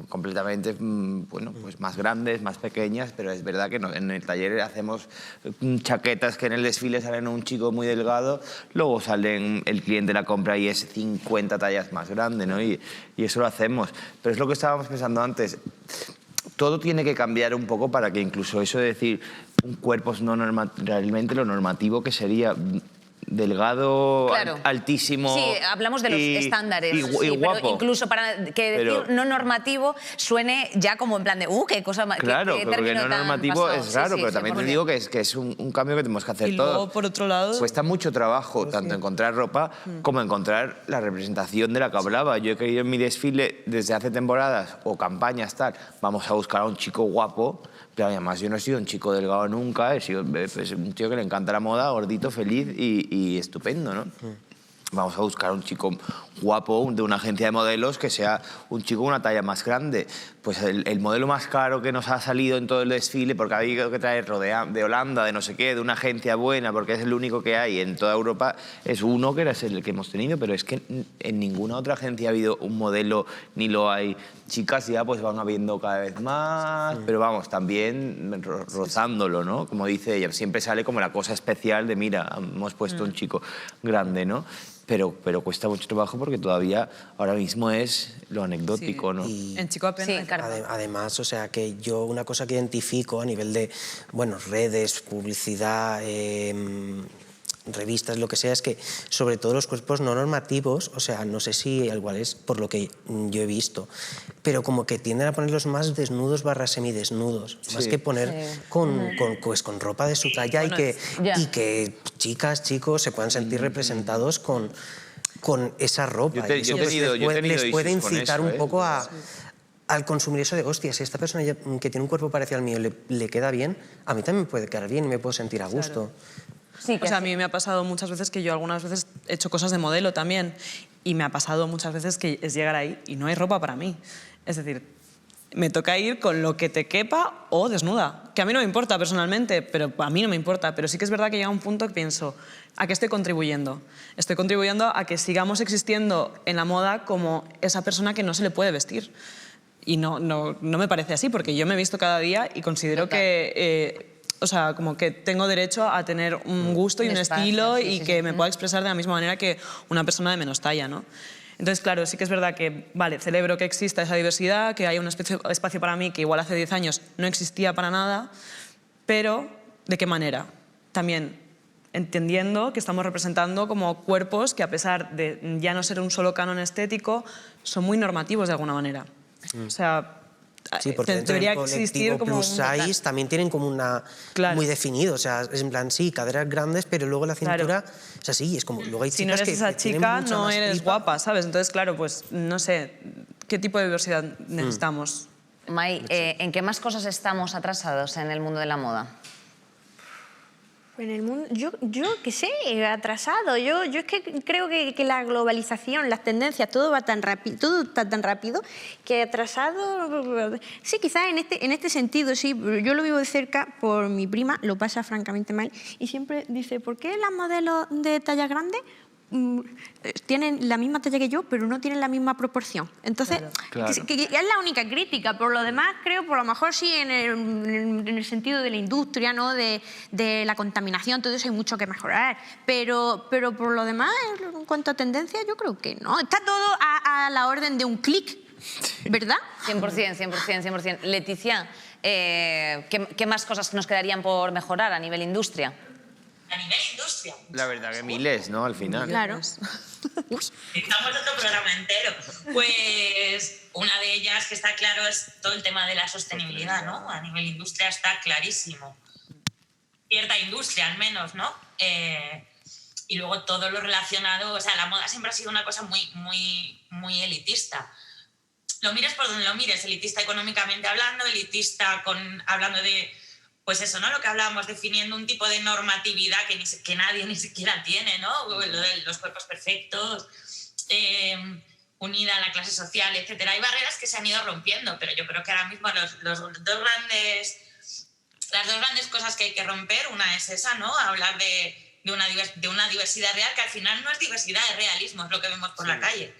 J: completamente, bueno, pues más grandes, más pequeñas, pero es verdad que en el taller hacemos chaquetas que en el desfile salen un chico muy delgado, luego el cliente la compra y es 50 tallas más grande, ¿no? Y eso lo hacemos. Pero es lo que estábamos pensando antes. Todo tiene que cambiar un poco para que incluso eso de decir un cuerpo es realmente lo normativo que sería delgado,
A: Claro.
J: altísimo.
A: Sí, hablamos de los estándares.
J: Y
A: sí,
J: guapo.
A: Pero incluso para que decir no normativo suene ya como en plan de, qué cosa más.
J: Claro, porque no normativo es raro, pero también te digo que es un cambio que tenemos que hacer
I: Y
J: todos.
I: luego, por otro lado...
J: Cuesta mucho trabajo, tanto encontrar ropa como encontrar la representación de la que hablaba. Yo he querido en mi desfile desde hace temporadas o campañas tal, vamos a buscar a un chico guapo. Pero además yo no he sido un chico delgado nunca, he sido pues, un tío que le encanta la moda, gordito, feliz y estupendo, ¿no? Vamos a buscar a un chico guapo de una agencia de modelos que sea un chico con una talla más grande. Pues el modelo más caro que nos ha salido en todo el desfile, porque ha habido que traerlo de Holanda, de no sé qué, de una agencia buena, porque es el único que hay en toda Europa, es uno que era el que hemos tenido, pero es que en ninguna otra agencia ha habido un modelo, ni lo hay. Chicas ya pues van habiendo cada vez más, pero vamos, también rozándolo, ¿no? Como dice ella, siempre sale como la cosa especial de, mira, hemos puesto un chico grande, ¿no? Pero cuesta mucho trabajo porque todavía ahora mismo es lo anecdótico, ¿no?
I: En chico apenas.
A: Sí,
G: Además, o sea, que yo una cosa que identifico a nivel de, bueno, redes, publicidad, revistas, lo que sea, es que sobre todo los cuerpos no normativos, o sea, no sé si igual es por lo que yo he visto, pero como que tienden a ponerlos más desnudos / semidesnudos, más que poner con ropa de su talla y que chicas, chicos se puedan sentir representados con esa ropa. Y eso les puede incitar un poco al consumir eso de, hostia, si esta persona que tiene un cuerpo parecido al mío le queda bien, a mí también me puede quedar bien y me puedo sentir a gusto.
A: Sí,
I: o sea, a mí me ha pasado muchas veces que yo algunas veces he hecho cosas de modelo también y me ha pasado muchas veces que es llegar ahí y no hay ropa para mí. Es decir, me toca ir con lo que te quepa o desnuda, que a mí no me importa personalmente, pero a mí no me importa, pero sí que es verdad que llega un punto que pienso, ¿a qué estoy contribuyendo? Estoy contribuyendo a que sigamos existiendo en la moda como esa persona que no se le puede vestir. Y no me parece así, porque yo me he visto cada día y considero que... o sea, como que tengo derecho a tener un gusto y un estilo y que me pueda expresar de la misma manera que una persona de menos talla, ¿no? Entonces, claro, sí que es verdad que, vale, celebro que exista esa diversidad, que haya un espacio para mí que igual hace 10 años no existía para nada, pero ¿de qué manera? También entendiendo que estamos representando como cuerpos que, a pesar de ya no ser un solo canon estético, son muy normativos de alguna manera. O sea...
G: Sí, porque dentro
I: debería
G: del
I: existir
G: colectivo
I: como
G: plus size también tienen como una muy definido, o sea, es en plan sí, caderas grandes, pero luego la cintura es así, es como luego hay chicas
I: si no eres
G: que
I: esa
G: tienen
I: chica
G: mucha
I: no
G: más
I: eres
G: tripa.
I: guapa, ¿sabes? Entonces, claro, pues no sé qué tipo de diversidad necesitamos.
A: Mai, ¿en qué más cosas estamos atrasados en el mundo de la moda?
F: En el mundo, yo qué sé, atrasado. Yo es que creo que la globalización, las tendencias, todo va tan rápido, todo está tan rápido que atrasado. Sí, quizás en este sentido, sí. Yo lo vivo de cerca por mi prima, lo pasa francamente mal y siempre dice, ¿por qué las modelos de talla grande tienen la misma talla que yo, pero no tienen la misma proporción? Entonces,
J: Claro.
F: que es la única crítica. Por lo demás, creo, por lo mejor sí, en el sentido de la industria, ¿no? de la contaminación, todo eso hay mucho que mejorar. Pero por lo demás, en cuanto a tendencia, yo creo que no. Está todo a la orden de un clic, ¿verdad?
A: 100%. Leticia, ¿qué más cosas nos quedarían por mejorar a nivel industria?
H: A nivel industria.
J: La verdad que miles, ¿no? Al final.
F: Claro.
H: Estamos otro programa entero. Pues una de ellas que está claro es todo el tema de la sostenibilidad, ¿no? A nivel industria está clarísimo. Cierta industria, al menos, ¿no? Y luego todo lo relacionado... O sea, la moda siempre ha sido una cosa muy elitista. Lo mires por donde lo mires. Elitista económicamente hablando, elitista hablando de... Pues eso, ¿no? Lo que hablábamos, definiendo un tipo de normatividad que nadie ni siquiera tiene, ¿no? Lo de los cuerpos perfectos, unida a la clase social, etc. Hay barreras que se han ido rompiendo, pero yo creo que ahora mismo las dos grandes cosas que hay que romper, una es esa, ¿no? Hablar de una diversidad real, que al final no es diversidad, es realismo, es lo que vemos por la calle.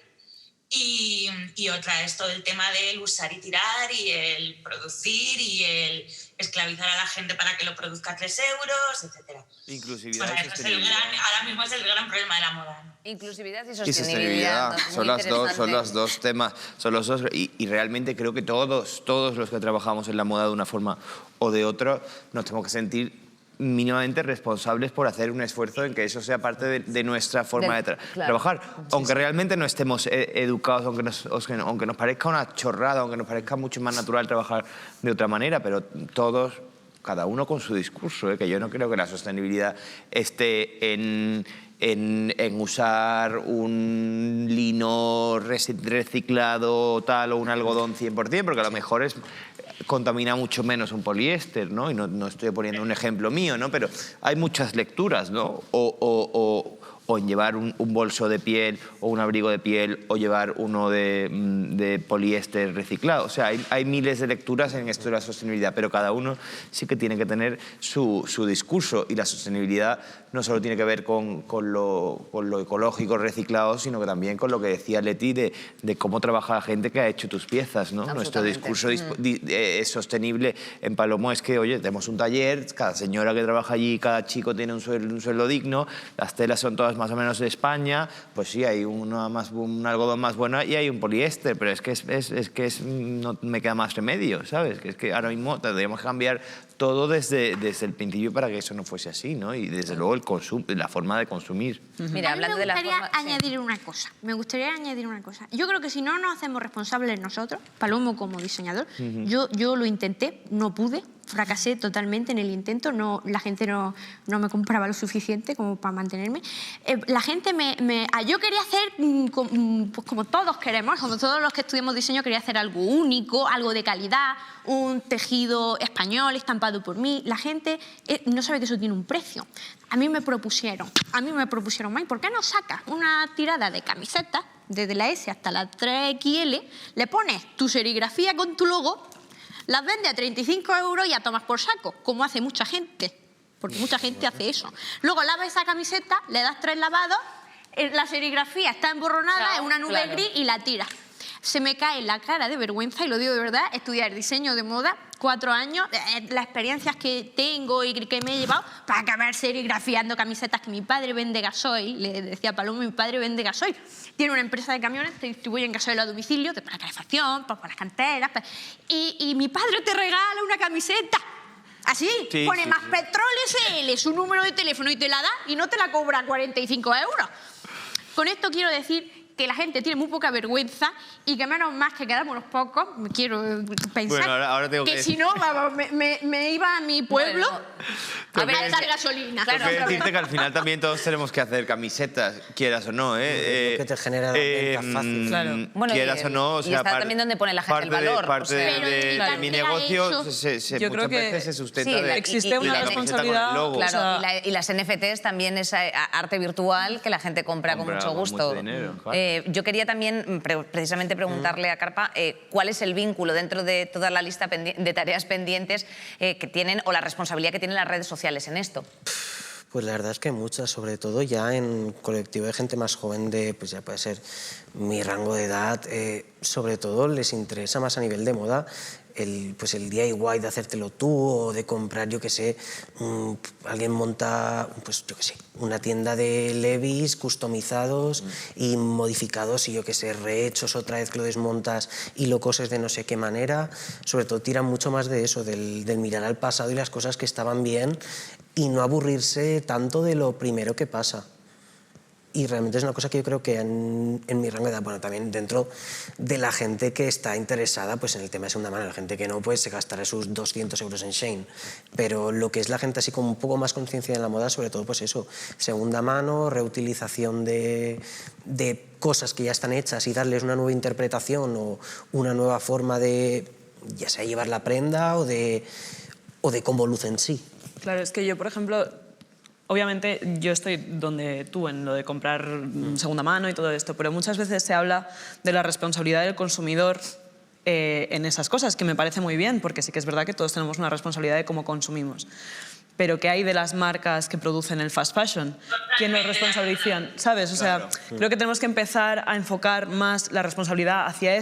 H: Y otra es todo el tema del usar y tirar y el producir y el esclavizar a la gente para que lo produzca a 3 euros, etc.
J: Inclusividad
H: Bueno,
J: y sostenibilidad.
H: ahora mismo es el gran problema de la moda.
A: Inclusividad y
J: Y
A: sostenibilidad.
J: sostenibilidad, son los dos temas, son los dos, y realmente creo que todos los que trabajamos en la moda de una forma o de otra nos tenemos que sentir mínimamente responsables por hacer un esfuerzo en que eso sea parte de nuestra forma de trabajar. Aunque realmente no estemos educados, aunque nos parezca una chorrada, aunque nos parezca mucho más natural trabajar de otra manera, pero todos, cada uno con su discurso, que yo no creo que la sostenibilidad esté en usar un lino reciclado tal o un algodón 100%, porque a lo mejor contamina mucho menos un poliéster, ¿no? Y no estoy poniendo un ejemplo mío, ¿no? Pero hay muchas lecturas, ¿no? O en llevar un bolso de piel o un abrigo de piel o llevar uno de poliéster reciclado. O sea, hay miles de lecturas en esto de la sostenibilidad, pero cada uno sí que tiene que tener su discurso, y la sostenibilidad no solo tiene que ver con lo ecológico reciclado, sino que también con lo que decía Leti de cómo trabaja la gente que ha hecho tus piezas, ¿no? Nuestro discurso es sostenible en Palomo es que, oye, tenemos un taller, cada señora que trabaja allí, cada chico tiene un sueldo digno, las telas son todas más o menos de España, pues sí, hay un algodón más bueno y hay un poliéster, pero es que no me queda más remedio, ¿sabes? Que es que ahora mismo tendríamos que cambiar todo desde el principio para que eso no fuese así, ¿no? Y desde luego el consumo, la forma de consumir.
A: Mira, hablando de la forma...
F: Me gustaría añadir una cosa. Yo creo que si no nos hacemos responsables nosotros, Palomo como diseñador, yo lo intenté, no pude, fracasé totalmente en el intento, la gente no me compraba lo suficiente como para mantenerme. La gente yo quería hacer, pues como todos queremos, como todos los que estudiamos diseño, quería hacer algo único, algo de calidad, un tejido español estampado por mí. La gente no sabe que eso tiene un precio. A mí me propusieron, Mike, ¿por qué no sacas una tirada de camisetas, desde la S hasta la 3XL, le pones tu serigrafía con tu logo, las vende a 35 € y a tomas por saco, como hace mucha gente, porque mucha gente hace eso. Luego lavas esa camiseta, le das 3 lavados, la serigrafía está emborronada, es una nube gris y la tiras. Se me cae la cara de vergüenza, y lo digo de verdad, estudiar diseño de moda, 4 años, las experiencias que tengo y que me he llevado para acabar serigrafiando camisetas que mi padre vende gasoil, le decía a Palomo, mi padre vende gasoil, tiene una empresa de camiones, te distribuyen gasoil a domicilio, para calefacción, para las canteras, y mi padre te regala una camiseta. Así, pone más petróleo SL, su número de teléfono, y te la da y no te la cobra 45 €. Con esto quiero decir que la gente tiene muy poca vergüenza y que menos más que quedamos unos pocos, quiero pensar,
J: bueno, ahora tengo
F: que si no, me iba a mi pueblo a echar gasolina.
J: Tengo que decirte que al final también todos tenemos que hacer camisetas, quieras o no,
G: que te genera la venta fácil.
A: Claro. Bueno,
J: quieras o no, o sea,
A: está también donde pone la gente el valor.
J: Parte de mi negocio
I: yo creo que
J: veces se sustenta
I: existe una responsabilidad.
A: Claro, y las NFTs también es arte virtual que la gente compra con mucho gusto.
J: Mucho dinero, claro.
A: Yo quería también precisamente preguntarle a Carpa cuál es el vínculo dentro de toda la lista de tareas pendientes que tienen, o la responsabilidad que tienen las redes sociales en esto.
G: Pues la verdad es que muchas, sobre todo ya en colectivo de gente más joven, pues ya puede ser mi rango de edad, sobre todo les interesa más a nivel de moda pues el DIY de hacértelo tú, o de comprar, yo qué sé, alguien monta, pues yo qué sé, una tienda de Levi's customizados y modificados y yo qué sé, rehechos otra vez que lo desmontas y lo coses de no sé qué manera. Sobre todo tiran mucho más de eso, del mirar al pasado y las cosas que estaban bien y no aburrirse tanto de lo primero que pasa. Y realmente es una cosa que yo creo que en mi rango de edad, bueno, también dentro de la gente que está interesada pues en el tema de segunda mano, la gente que no, pues se gastará sus 200 € en Shein, pero lo que es la gente así con un poco más conciencia en la moda, sobre todo pues eso, segunda mano, reutilización de cosas que ya están hechas y darles una nueva interpretación o una nueva forma de, ya sea llevar la prenda o de cómo luce en sí.
I: Claro, es que yo, por ejemplo, obviamente yo estoy donde tú, en lo de comprar segunda mano y todo esto, pero muchas veces se habla de la responsabilidad del consumidor en esas cosas, que me parece muy bien, porque sí que es verdad que todos tenemos una responsabilidad de cómo consumimos. Pero ¿qué hay de las marcas que producen el fast fashion? ¿Quién nos responsabilizan? ¿Sabes? O sea, creo que tenemos que empezar a enfocar más la responsabilidad hacia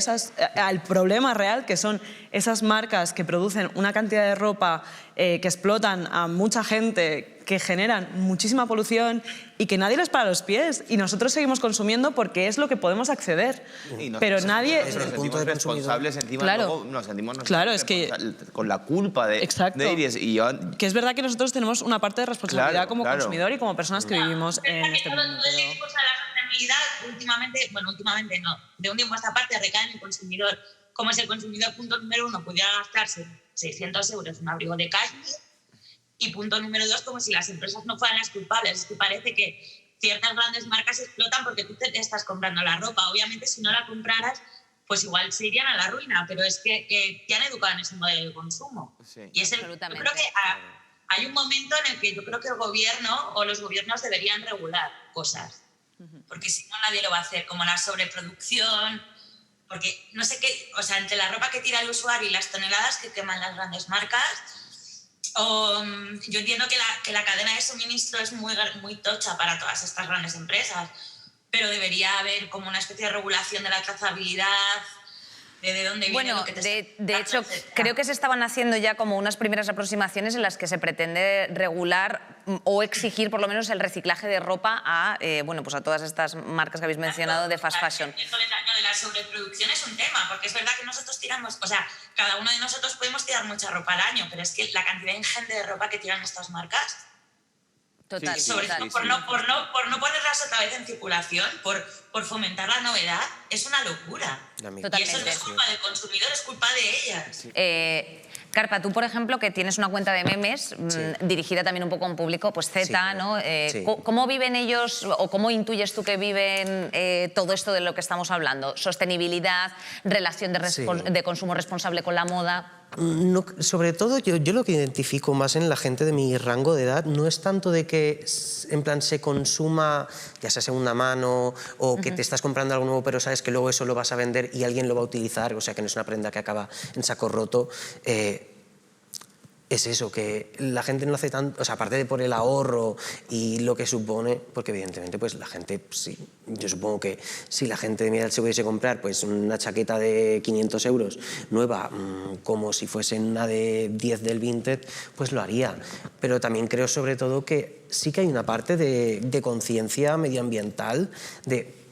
I: al problema real, que son esas marcas que producen una cantidad de ropa que explotan a mucha gente que generan muchísima polución y que nadie les para los pies. Y nosotros seguimos consumiendo porque es lo que podemos acceder. Pero nadie...
J: Nos sentimos responsables, encima
I: Claro.
J: luego nos sentimos
I: Claro, es que...
J: con la culpa de...
I: Exacto.
J: Que
I: es verdad que nosotros tenemos una parte de responsabilidad como consumidor y como personas que vivimos en este mundo.
H: La sostenibilidad últimamente no, de un tiempo a esta parte recae en el consumidor. Como si el consumidor, punto número 1, pudiera gastarse 600 euros en un abrigo de cashmere, y punto número 2, como si las empresas no fueran las culpables. Es que parece que ciertas grandes marcas explotan porque tú te estás comprando la ropa. Obviamente, si no la compraras, pues igual se irían a la ruina, pero es que te han educado en ese modelo de consumo.
J: Sí.
H: Y yo creo que hay un momento en el que yo creo que el gobierno o los gobiernos deberían regular cosas, porque si no nadie lo va a hacer, como la sobreproducción, porque no sé qué, o sea, entre la ropa que tira el usuario y las toneladas que queman las grandes marcas, yo entiendo que la cadena de suministro es muy tocha para todas estas grandes empresas, pero debería haber como una especie de regulación de la trazabilidad, de dónde viene lo que te
A: de hecho, creo que se estaban haciendo ya como unas primeras aproximaciones en las que se pretende regular o exigir por lo menos el reciclaje de ropa a, pues a todas estas marcas que habéis mencionado de fast fashion.
H: Lo de la sobreproducción es un tema, porque es verdad que nosotros tiramos, o sea, cada uno de nosotros podemos tirar mucha ropa al año, pero es que la cantidad ingente de ropa que tiran estas marcas...
A: Total,
H: sobre todo por no ponerlas otra vez en circulación, por fomentar la novedad, es una locura. Y eso no es culpa del consumidor, es culpa de ellas.
A: Carpa, tú, por ejemplo, que tienes una cuenta de memes dirigida también un poco a un público, pues Z, ¿no? ¿Cómo viven ellos o cómo intuyes tú que viven todo esto de lo que estamos hablando? Sostenibilidad, relación de consumo responsable con la moda...
G: No, sobre todo yo lo que identifico más en la gente de mi rango de edad no es tanto de que en plan se consuma ya sea segunda mano o que te estás comprando algo nuevo pero sabes que luego eso lo vas a vender y alguien lo va a utilizar, o sea que no es una prenda que acaba en saco roto. Es eso, que la gente no hace tanto, o sea, aparte de por el ahorro y lo que supone, porque evidentemente pues la gente, sí, yo supongo que si la gente de mi edad se pudiese comprar pues una chaqueta de 500 euros nueva, como si fuese una de 10 del Vinted, pues lo haría. Pero también creo sobre todo que sí que hay una parte de conciencia medioambiental,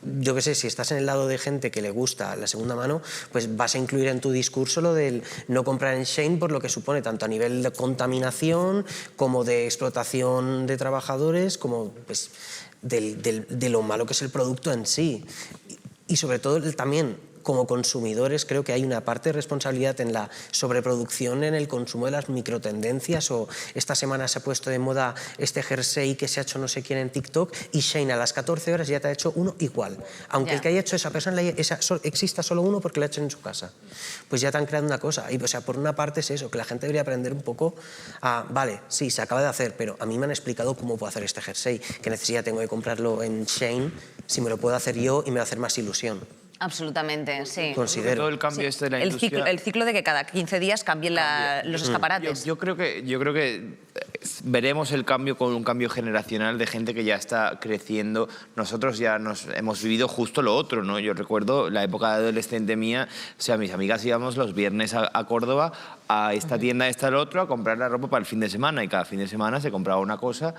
G: yo qué sé, si estás en el lado de gente que le gusta la segunda mano, pues vas a incluir en tu discurso lo del no comprar en Shein por lo que supone tanto a nivel de contaminación como de explotación de trabajadores, como pues, de lo malo que es el producto en sí. Y sobre todo también como consumidores creo que hay una parte de responsabilidad en la sobreproducción en el consumo de las microtendencias, o esta semana se ha puesto de moda este jersey que se ha hecho no sé quién en TikTok y Shein a las 14 horas ya te ha hecho uno igual, aunque el que haya hecho esa persona exista solo uno porque lo ha hecho en su casa, pues ya te han creado una cosa. Y, o sea, por una parte es eso, que la gente debería aprender un poco a, vale, sí, se acaba de hacer, pero a mí me han explicado cómo puedo hacer este jersey, qué necesidad tengo de comprarlo en Shein si me lo puedo hacer yo y me va a hacer más ilusión.
A: Absolutamente, sí.
G: Considero.
J: Todo el cambio de la industria...
A: El ciclo de que cada 15 días cambien los escaparates.
J: Yo creo que veremos el cambio con un cambio generacional de gente que ya está creciendo. Nosotros ya hemos vivido justo lo otro, ¿no? Yo recuerdo la época de adolescente mía, o sea, mis amigas íbamos los viernes a Córdoba, a esta tienda, a esta, al otro, a comprar la ropa para el fin de semana, y cada fin de semana se compraba una cosa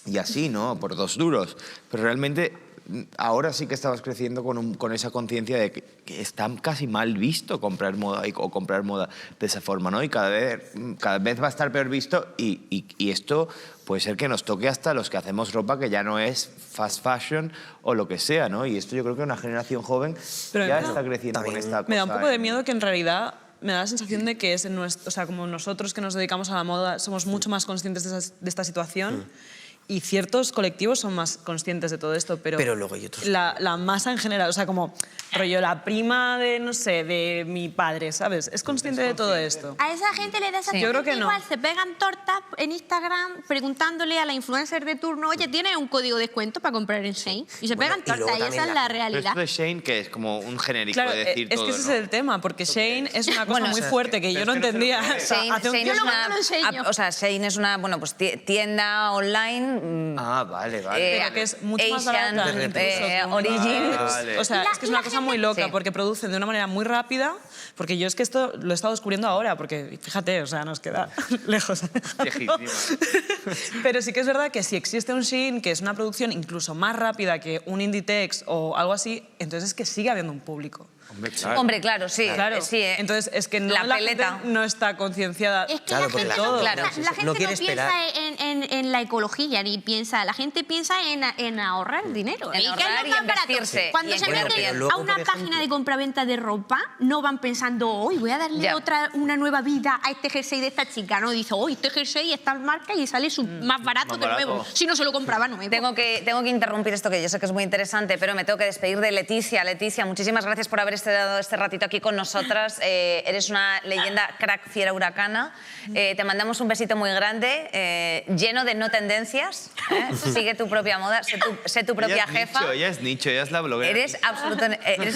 J: y así, ¿no? Por 2 duros. Pero realmente... ahora sí que estamos creciendo con esa conciencia de que está casi mal visto comprar moda o comprar moda de esa forma, ¿no? Y cada vez va a estar peor visto y esto puede ser que nos toque hasta los que hacemos ropa que ya no es fast fashion o lo que sea, ¿no? Y esto yo creo que una generación joven ya está creciendo con esta cosa.
I: Me da un poco de miedo que en realidad... me da la sensación de que o sea, como nosotros que nos dedicamos a la moda somos mucho más conscientes de esta situación y ciertos colectivos son más conscientes de todo esto, pero
G: luego hay otros.
I: La masa en general, o sea, como rollo la prima de, no sé, de mi padre, ¿sabes? ¿Es consciente de todo esto?
F: A esa gente le da esa
I: Yo creo que
F: igual,
I: no.
F: se pegan tortas en Instagram preguntándole a la influencer de turno, oye, ¿tienes un código de descuento para comprar en Shein? Y se pegan tortas y esa es la realidad.
J: Pero esto de Shein, que es como un genérico
I: Claro,
J: de decir
I: es
J: todo,
I: que ese
J: ¿no?
I: es el tema, porque Shein es una cosa muy fuerte que yo no
J: es que no se lo
I: entendía.
J: cree.
I: O sea, hace un tiempo-
A: Shein es una, bueno, pues tienda online Asian...
J: vale.
I: Pero que es mucho más barato.
A: Origin.
J: Vale.
I: O sea, es que es una cosa muy loca porque producen de una manera muy rápida, porque yo es que esto lo he estado descubriendo ahora, porque fíjate, o sea, nos queda lejos.
J: Lejísimo.
I: Pero sí que es verdad que si existe un Shein que es una producción incluso más rápida que un Inditex o algo así, entonces es que sigue habiendo un público.
A: Hombre, claro, sí.
I: Claro.
A: Sí,
I: Entonces es que
A: la
I: la
A: peleta
I: gente no está concienciada.
F: Es que
G: Claro,
F: la
G: porque
F: gente,
G: todo.
F: la
G: Sí, sí,
F: gente
G: no
F: no,
G: quiere
F: piensa
G: esperar.
F: en la ecología ni piensa. La gente piensa en ahorrar dinero.
A: En
F: ¿Y qué
A: ahorrar
F: es lo
A: y
F: más
A: en
F: barato?
A: vestirse.
F: Cuando
A: Y
F: se
A: en
F: meten
A: comer bien.
F: a
G: Luego,
F: una
G: por
F: página
G: ejemplo-
F: de compraventa de ropa, no van pensando, hoy voy a darle
A: Ya.
F: una nueva vida a este jersey de esta chica. No, dice, hoy este jersey está en marca y sale más barato
J: Más
F: de
J: barato.
F: nuevo. Si no se lo compraba nuevo.
A: Tengo que interrumpir esto, que yo sé que es muy interesante, pero me tengo que despedir de Leticia. Leticia, muchísimas gracias por haber estado este ratito aquí con nosotras. Eres una leyenda crack, fiera, huracana. Te mandamos un besito muy grande, lleno de no tendencias. Sigue tu propia moda, sé tu propia jefa.
J: Ella es nicho, ella es la bloguera.
A: Eres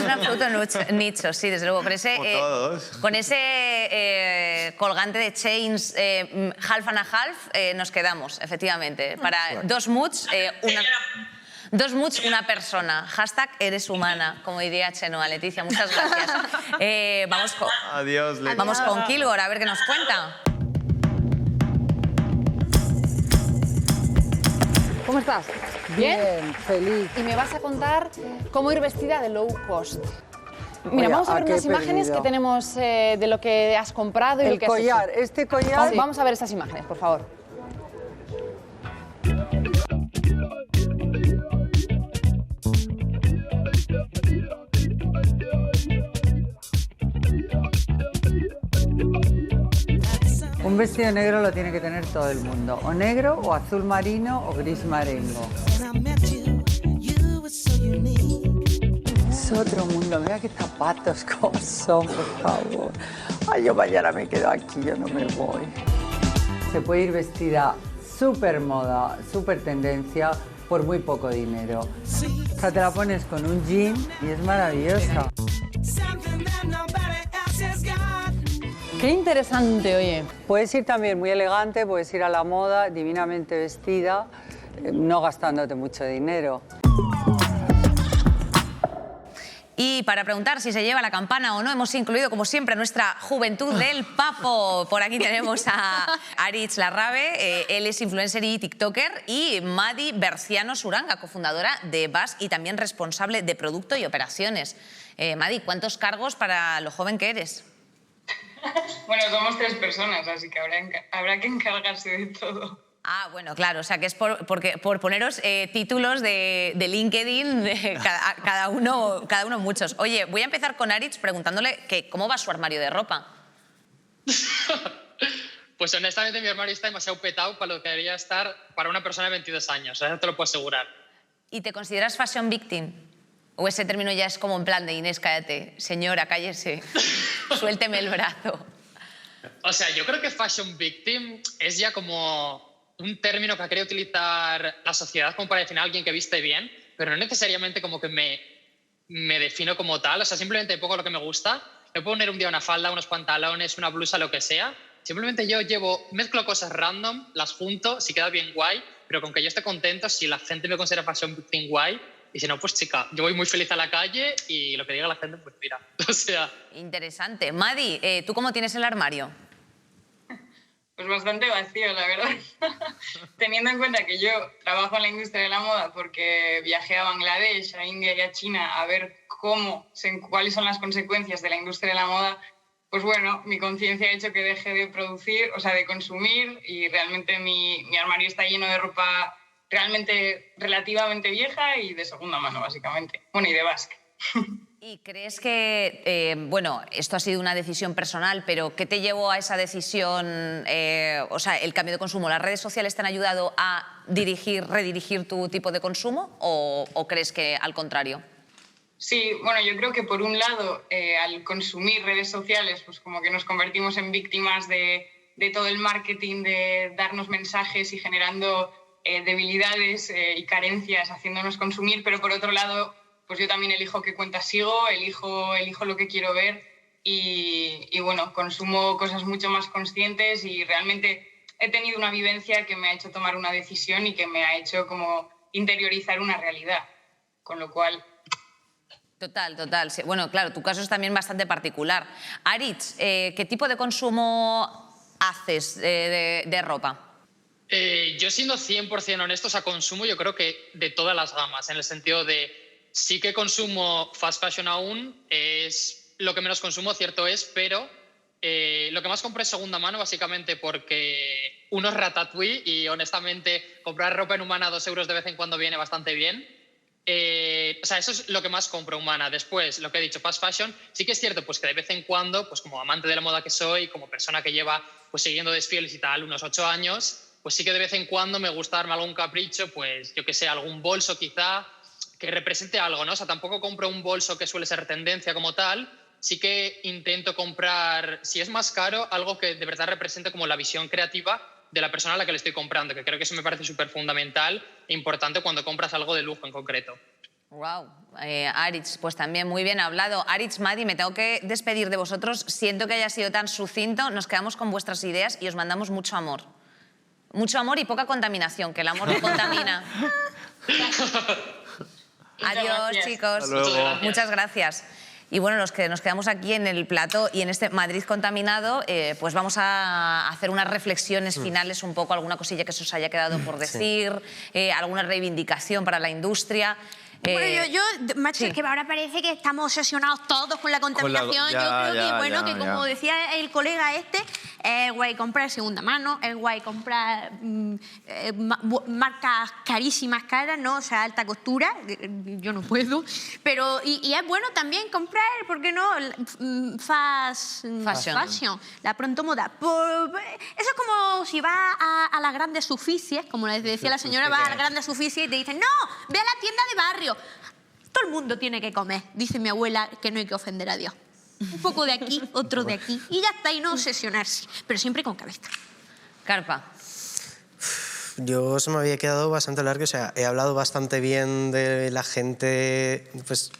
A: un absoluto nicho, sí, desde luego.
J: Como todos.
A: Con ese colgante de chains half and a half nos quedamos, efectivamente. Para dos moods, una persona. Hashtag eres humana, como diría Chenoa. Leticia, muchas gracias.
J: Adiós, Leticia.
A: Vamos con Kilgore, a ver qué nos cuenta.
L: ¿Cómo estás?
M: Bien, feliz.
L: Y me vas a contar cómo ir vestida de low cost. Mira,
M: Oye,
L: vamos a ver
M: ¿a qué
L: unas
M: he
L: imágenes
M: perdido?
L: que tenemos de lo que has comprado y
M: El
L: lo que has
M: collar,
L: hecho.
M: este collar...
L: Vamos a ver esas imágenes, por favor.
M: Un vestido negro lo tiene que tener todo el mundo. O negro, o azul marino, o gris marengo. Es otro mundo. Mira qué zapatos como son, por favor. Ay, yo mañana me quedo aquí, yo no me voy. Se puede ir vestida súper moda, súper tendencia, por muy poco dinero. O sea, te la pones con un jean y es maravillosa.
L: Qué interesante, oye.
M: Puedes ir también muy elegante, puedes ir a la moda, divinamente vestida, no gastándote mucho dinero.
A: Y para preguntar si se lleva la campana o no, hemos incluido, como siempre, nuestra juventud del papo. Por aquí tenemos a Aritz Larrabe, él es influencer y tiktoker, y Madi Berciano Suranga, cofundadora de Bask y también responsable de producto y operaciones. Madi, ¿cuántos cargos para lo joven que eres?
N: Bueno, somos 3 personas, así que habrá que encargarse de todo.
A: Ah, bueno, claro, o sea que es por poneros títulos de LinkedIn, cada uno muchos. Oye, voy a empezar con Aritz preguntándole que cómo va su armario de ropa.
O: Pues honestamente mi armario está demasiado petado para lo que debería estar para una persona de 22 años, eso te lo puedo asegurar.
A: ¿Y te consideras fashion victim? ¿O ese término ya es como en plan de Inés, cállate, señora, cállese, suélteme el brazo?
O: O sea, yo creo que fashion victim es ya como un término que ha querido utilizar la sociedad como para definir a alguien que viste bien, pero no necesariamente como que me defino como tal. O sea, simplemente pongo lo que me gusta. Me puedo poner un día una falda, unos pantalones, una blusa, lo que sea. Simplemente yo mezclo cosas random, las junto, si queda bien guay, pero con que yo esté contento, si la gente me considera fashion victim guay, y si no, pues chica, yo voy muy feliz a la calle y lo que diga la gente, pues mira, o sea...
A: Interesante. Madi, ¿tú cómo tienes el armario?
N: Pues bastante vacío, la verdad. Teniendo en cuenta que yo trabajo en la industria de la moda porque viajé a Bangladesh, a India y a China a ver cuáles son las consecuencias de la industria de la moda, pues bueno, mi conciencia ha hecho que deje de producir, o sea, de consumir, y realmente mi armario está lleno de ropa realmente relativamente vieja y de segunda mano, básicamente. Bueno, y de Bask.
A: ¿Y crees que, bueno, esto ha sido una decisión personal, pero qué te llevó a esa decisión, o sea, el cambio de consumo? ¿Las redes sociales te han ayudado a redirigir tu tipo de consumo o crees que al contrario?
N: Sí, bueno, yo creo que por un lado, al consumir redes sociales, pues como que nos convertimos en víctimas de todo el marketing, de darnos mensajes y generando debilidades y carencias haciéndonos consumir, pero por otro lado, pues yo también elijo qué cuentas sigo, elijo lo que quiero ver y bueno, consumo cosas mucho más conscientes y realmente he tenido una vivencia que me ha hecho tomar una decisión y que me ha hecho como interiorizar una realidad, con lo cual...
A: Total, total. Sí. Bueno, claro, tu caso es también bastante particular. Aritz, ¿qué tipo de consumo haces de ropa?
O: Yo siendo 100% honesto, o sea, consumo yo creo que de todas las gamas, en el sentido de sí que consumo fast fashion aún, es lo que menos consumo, cierto es, pero lo que más compro es segunda mano, básicamente porque uno es Ratatouille y honestamente comprar ropa en Humana a 2 euros de vez en cuando viene bastante bien. O sea, eso es lo que más compro Humana. Después, lo que he dicho, fast fashion, sí que es cierto pues que de vez en cuando, pues como amante de la moda que soy, como persona que lleva pues siguiendo desfiles y tal unos 8 años, pues sí que de vez en cuando me gusta darme algún capricho, pues yo que sé, algún bolso quizá que represente algo, ¿no? O sea, tampoco compro un bolso que suele ser tendencia como tal, sí que intento comprar, si es más caro, algo que de verdad represente como la visión creativa de la persona a la que le estoy comprando, que creo que eso me parece súper fundamental e importante cuando compras algo de lujo en concreto.
A: Wow, Aritz, pues también muy bien hablado. Aritz, Madi, me tengo que despedir de vosotros. Siento que haya sido tan sucinto, nos quedamos con vuestras ideas y os mandamos mucho amor. Mucho amor y poca contaminación, que el amor no contamina. Adiós, chicos. Muchas gracias. Y bueno, los que nos quedamos aquí en el plató y en este Madrid contaminado, pues vamos a hacer unas reflexiones finales, un poco, alguna cosilla que se os haya quedado por decir, alguna reivindicación para la industria.
F: Bueno, macho, es que ahora parece que estamos obsesionados todos con la contaminación. Yo creo que, como decía el colega este, es guay comprar segunda mano, es guay comprar marcas carísimas, caras, ¿no? O sea, alta costura, yo no puedo. Pero, y es bueno también comprar, ¿por qué no? Fast fashion, la pronto moda. Eso es como si vas a las grandes superficies, como les decía la señora, vas a las grandes superficies y te dicen, no, ve a la tienda de barrio. Todo el mundo tiene que comer, dice mi abuela, que no hay que ofender a Dios. Un poco de aquí, otro de aquí, y ya está, y no obsesionarse, pero siempre con cabeza.
A: Carpa.
G: Yo se me había quedado bastante largo, o sea, he hablado bastante bien de la gente, pues,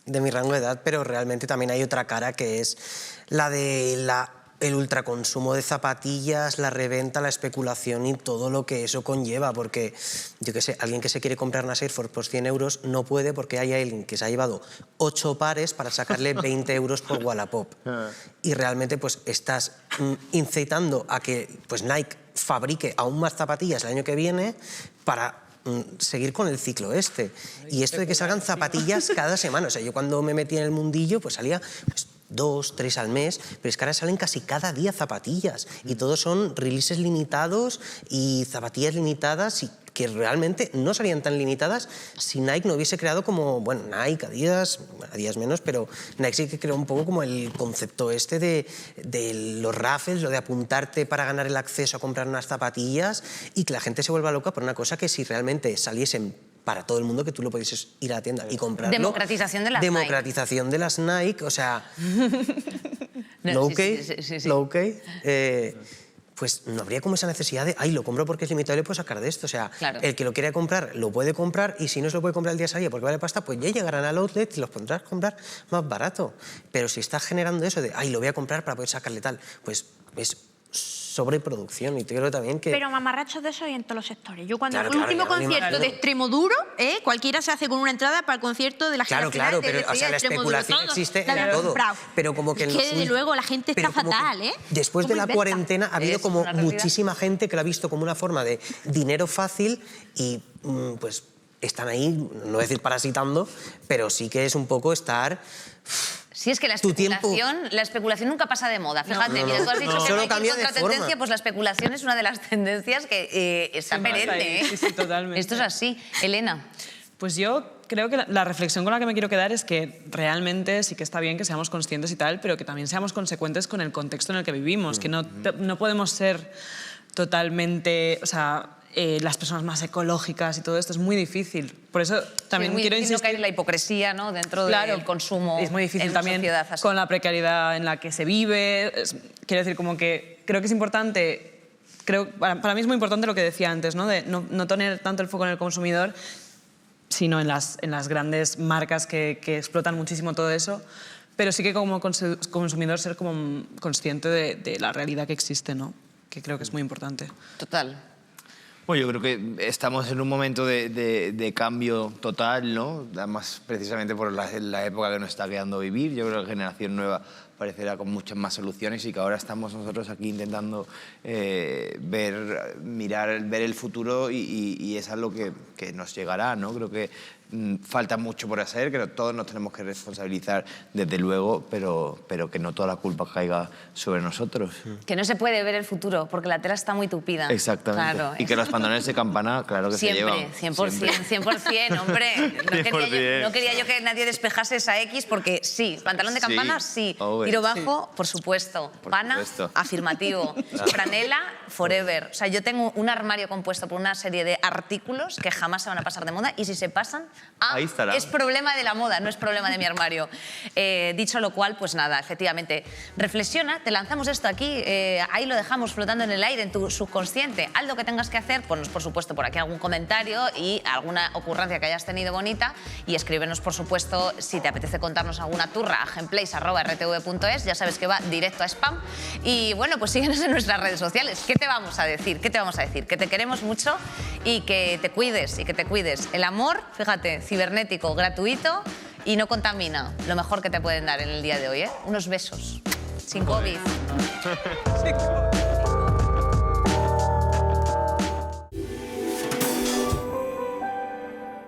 G: de mi rango de edad, pero realmente también hay otra cara que es la de el ultraconsumo de zapatillas, la reventa, la especulación y todo lo que eso conlleva, porque, yo qué sé, alguien que se quiere comprar unas Air Force por 100 euros no puede porque hay alguien que se ha llevado 8 pares para sacarle 20 euros por Wallapop. Y realmente pues estás incitando a que pues, Nike fabrique aún más zapatillas el año que viene para seguir con el ciclo este. Y esto de que salgan zapatillas cada semana. O sea, yo cuando me metí en el mundillo pues salía... Pues, 2, 3 al mes, pero es que ahora salen casi cada día zapatillas y todos son releases limitados y zapatillas limitadas y que realmente no serían tan limitadas si Nike no hubiese creado como, bueno, Nike, Adidas menos, pero Nike sí que creó un poco como el concepto este de los raffles, lo de apuntarte para ganar el acceso a comprar unas zapatillas y que la gente se vuelva loca por una cosa que si realmente saliesen para todo el mundo, que tú lo pudieses ir a la tienda y comprarlo.
A: Democratización de las Nike.
G: Democratización de las Nike, o sea... pues no habría como esa necesidad de, ay, lo compro porque es limitado y le puedo sacar de esto. O sea, el que lo quiera comprar, lo puede comprar y si no se lo puede comprar el día de salida porque vale pasta, pues ya llegarán al outlet y los podrás comprar más barato. Pero si estás generando eso de, ay, lo voy a comprar para poder sacarle tal, pues es sobreproducción y creo también que...
F: Pero mamarrachos de eso hay en todos los sectores. Yo cuando el último concierto de Extremoduro, cualquiera se hace con una entrada para el concierto de la
G: Claro, pero o sea, la especulación existe en todo. Pero como que...
F: Es que desde luego la gente está fatal, ¿eh?
G: Después de la cuarentena ha habido como muchísima gente que lo ha visto como una forma de dinero fácil y pues están ahí, no voy a decir parasitando, pero sí que es un poco estar...
A: Sí, es que la especulación nunca pasa de moda. Fíjate, mira, tú has dicho que no hay que ir contra tendencia, pues la especulación es una de las tendencias que está perenne, ¿eh?
I: Sí, totalmente.
A: Esto es así. Elena.
I: Pues yo creo que la reflexión con la que me quiero quedar es que realmente sí que está bien que seamos conscientes y tal, pero que también seamos consecuentes con el contexto en el que vivimos, que no podemos ser totalmente... O sea, las personas más ecológicas y todo esto es muy difícil. Por eso también quiero insistir...
A: no caer en la hipocresía, ¿no? Dentro del consumo.
I: Es muy difícil
A: en
I: también con la precariedad en la que se vive. Quiero decir, como que creo que es importante... Para mí es muy importante lo que decía antes, ¿no? De no tener tanto el foco en el consumidor, sino en las grandes marcas que explotan muchísimo todo eso. Pero sí que como consumidor ser como consciente de la realidad que existe, ¿no? que creo que es muy importante.
A: Total.
J: Bueno, yo creo que estamos en un momento de cambio total, ¿no? Además, precisamente por la época que nos está quedando vivir. Yo creo que la generación nueva parecerá con muchas más soluciones y que ahora estamos nosotros aquí intentando ver el futuro y es algo que nos llegará, ¿no? Creo que falta mucho por hacer, que todos nos tenemos que responsabilizar desde luego, pero que no toda la culpa caiga sobre nosotros.
A: Que no se puede ver el futuro porque la tela está muy tupida.
J: Exactamente.
A: Claro.
J: Y que los pantalones de campana, claro que se llevan.
A: 100%, hombre. No quería yo que nadie despejase esa X porque sí, pantalón de campana, sí. Tiro bajo, por supuesto. Pana, afirmativo. Franela, forever. O sea, yo tengo un armario compuesto por una serie de artículos que jamás se van a pasar de moda y si se pasan,
J: ahí estará.
A: Es problema de la moda, no es problema de mi armario. Dicho lo cual, pues nada, efectivamente, reflexiona, te lanzamos esto aquí, ahí lo dejamos flotando en el aire, en tu subconsciente. Haz lo que tengas que hacer, ponnos por supuesto por aquí algún comentario y alguna ocurrencia que hayas tenido bonita y escríbenos por supuesto si te apetece contarnos alguna turra a gameplays@rtv.es, ya sabes que va directo a spam. Y bueno, pues síguenos en nuestras redes sociales. ¿Qué te vamos a decir? ¿Qué te vamos a decir? Que te queremos mucho y que te cuides y que te cuides. El amor, fíjate, cibernético, gratuito y no contamina. Lo mejor que te pueden dar en el día de hoy, ¿eh? Unos besos. Sin COVID.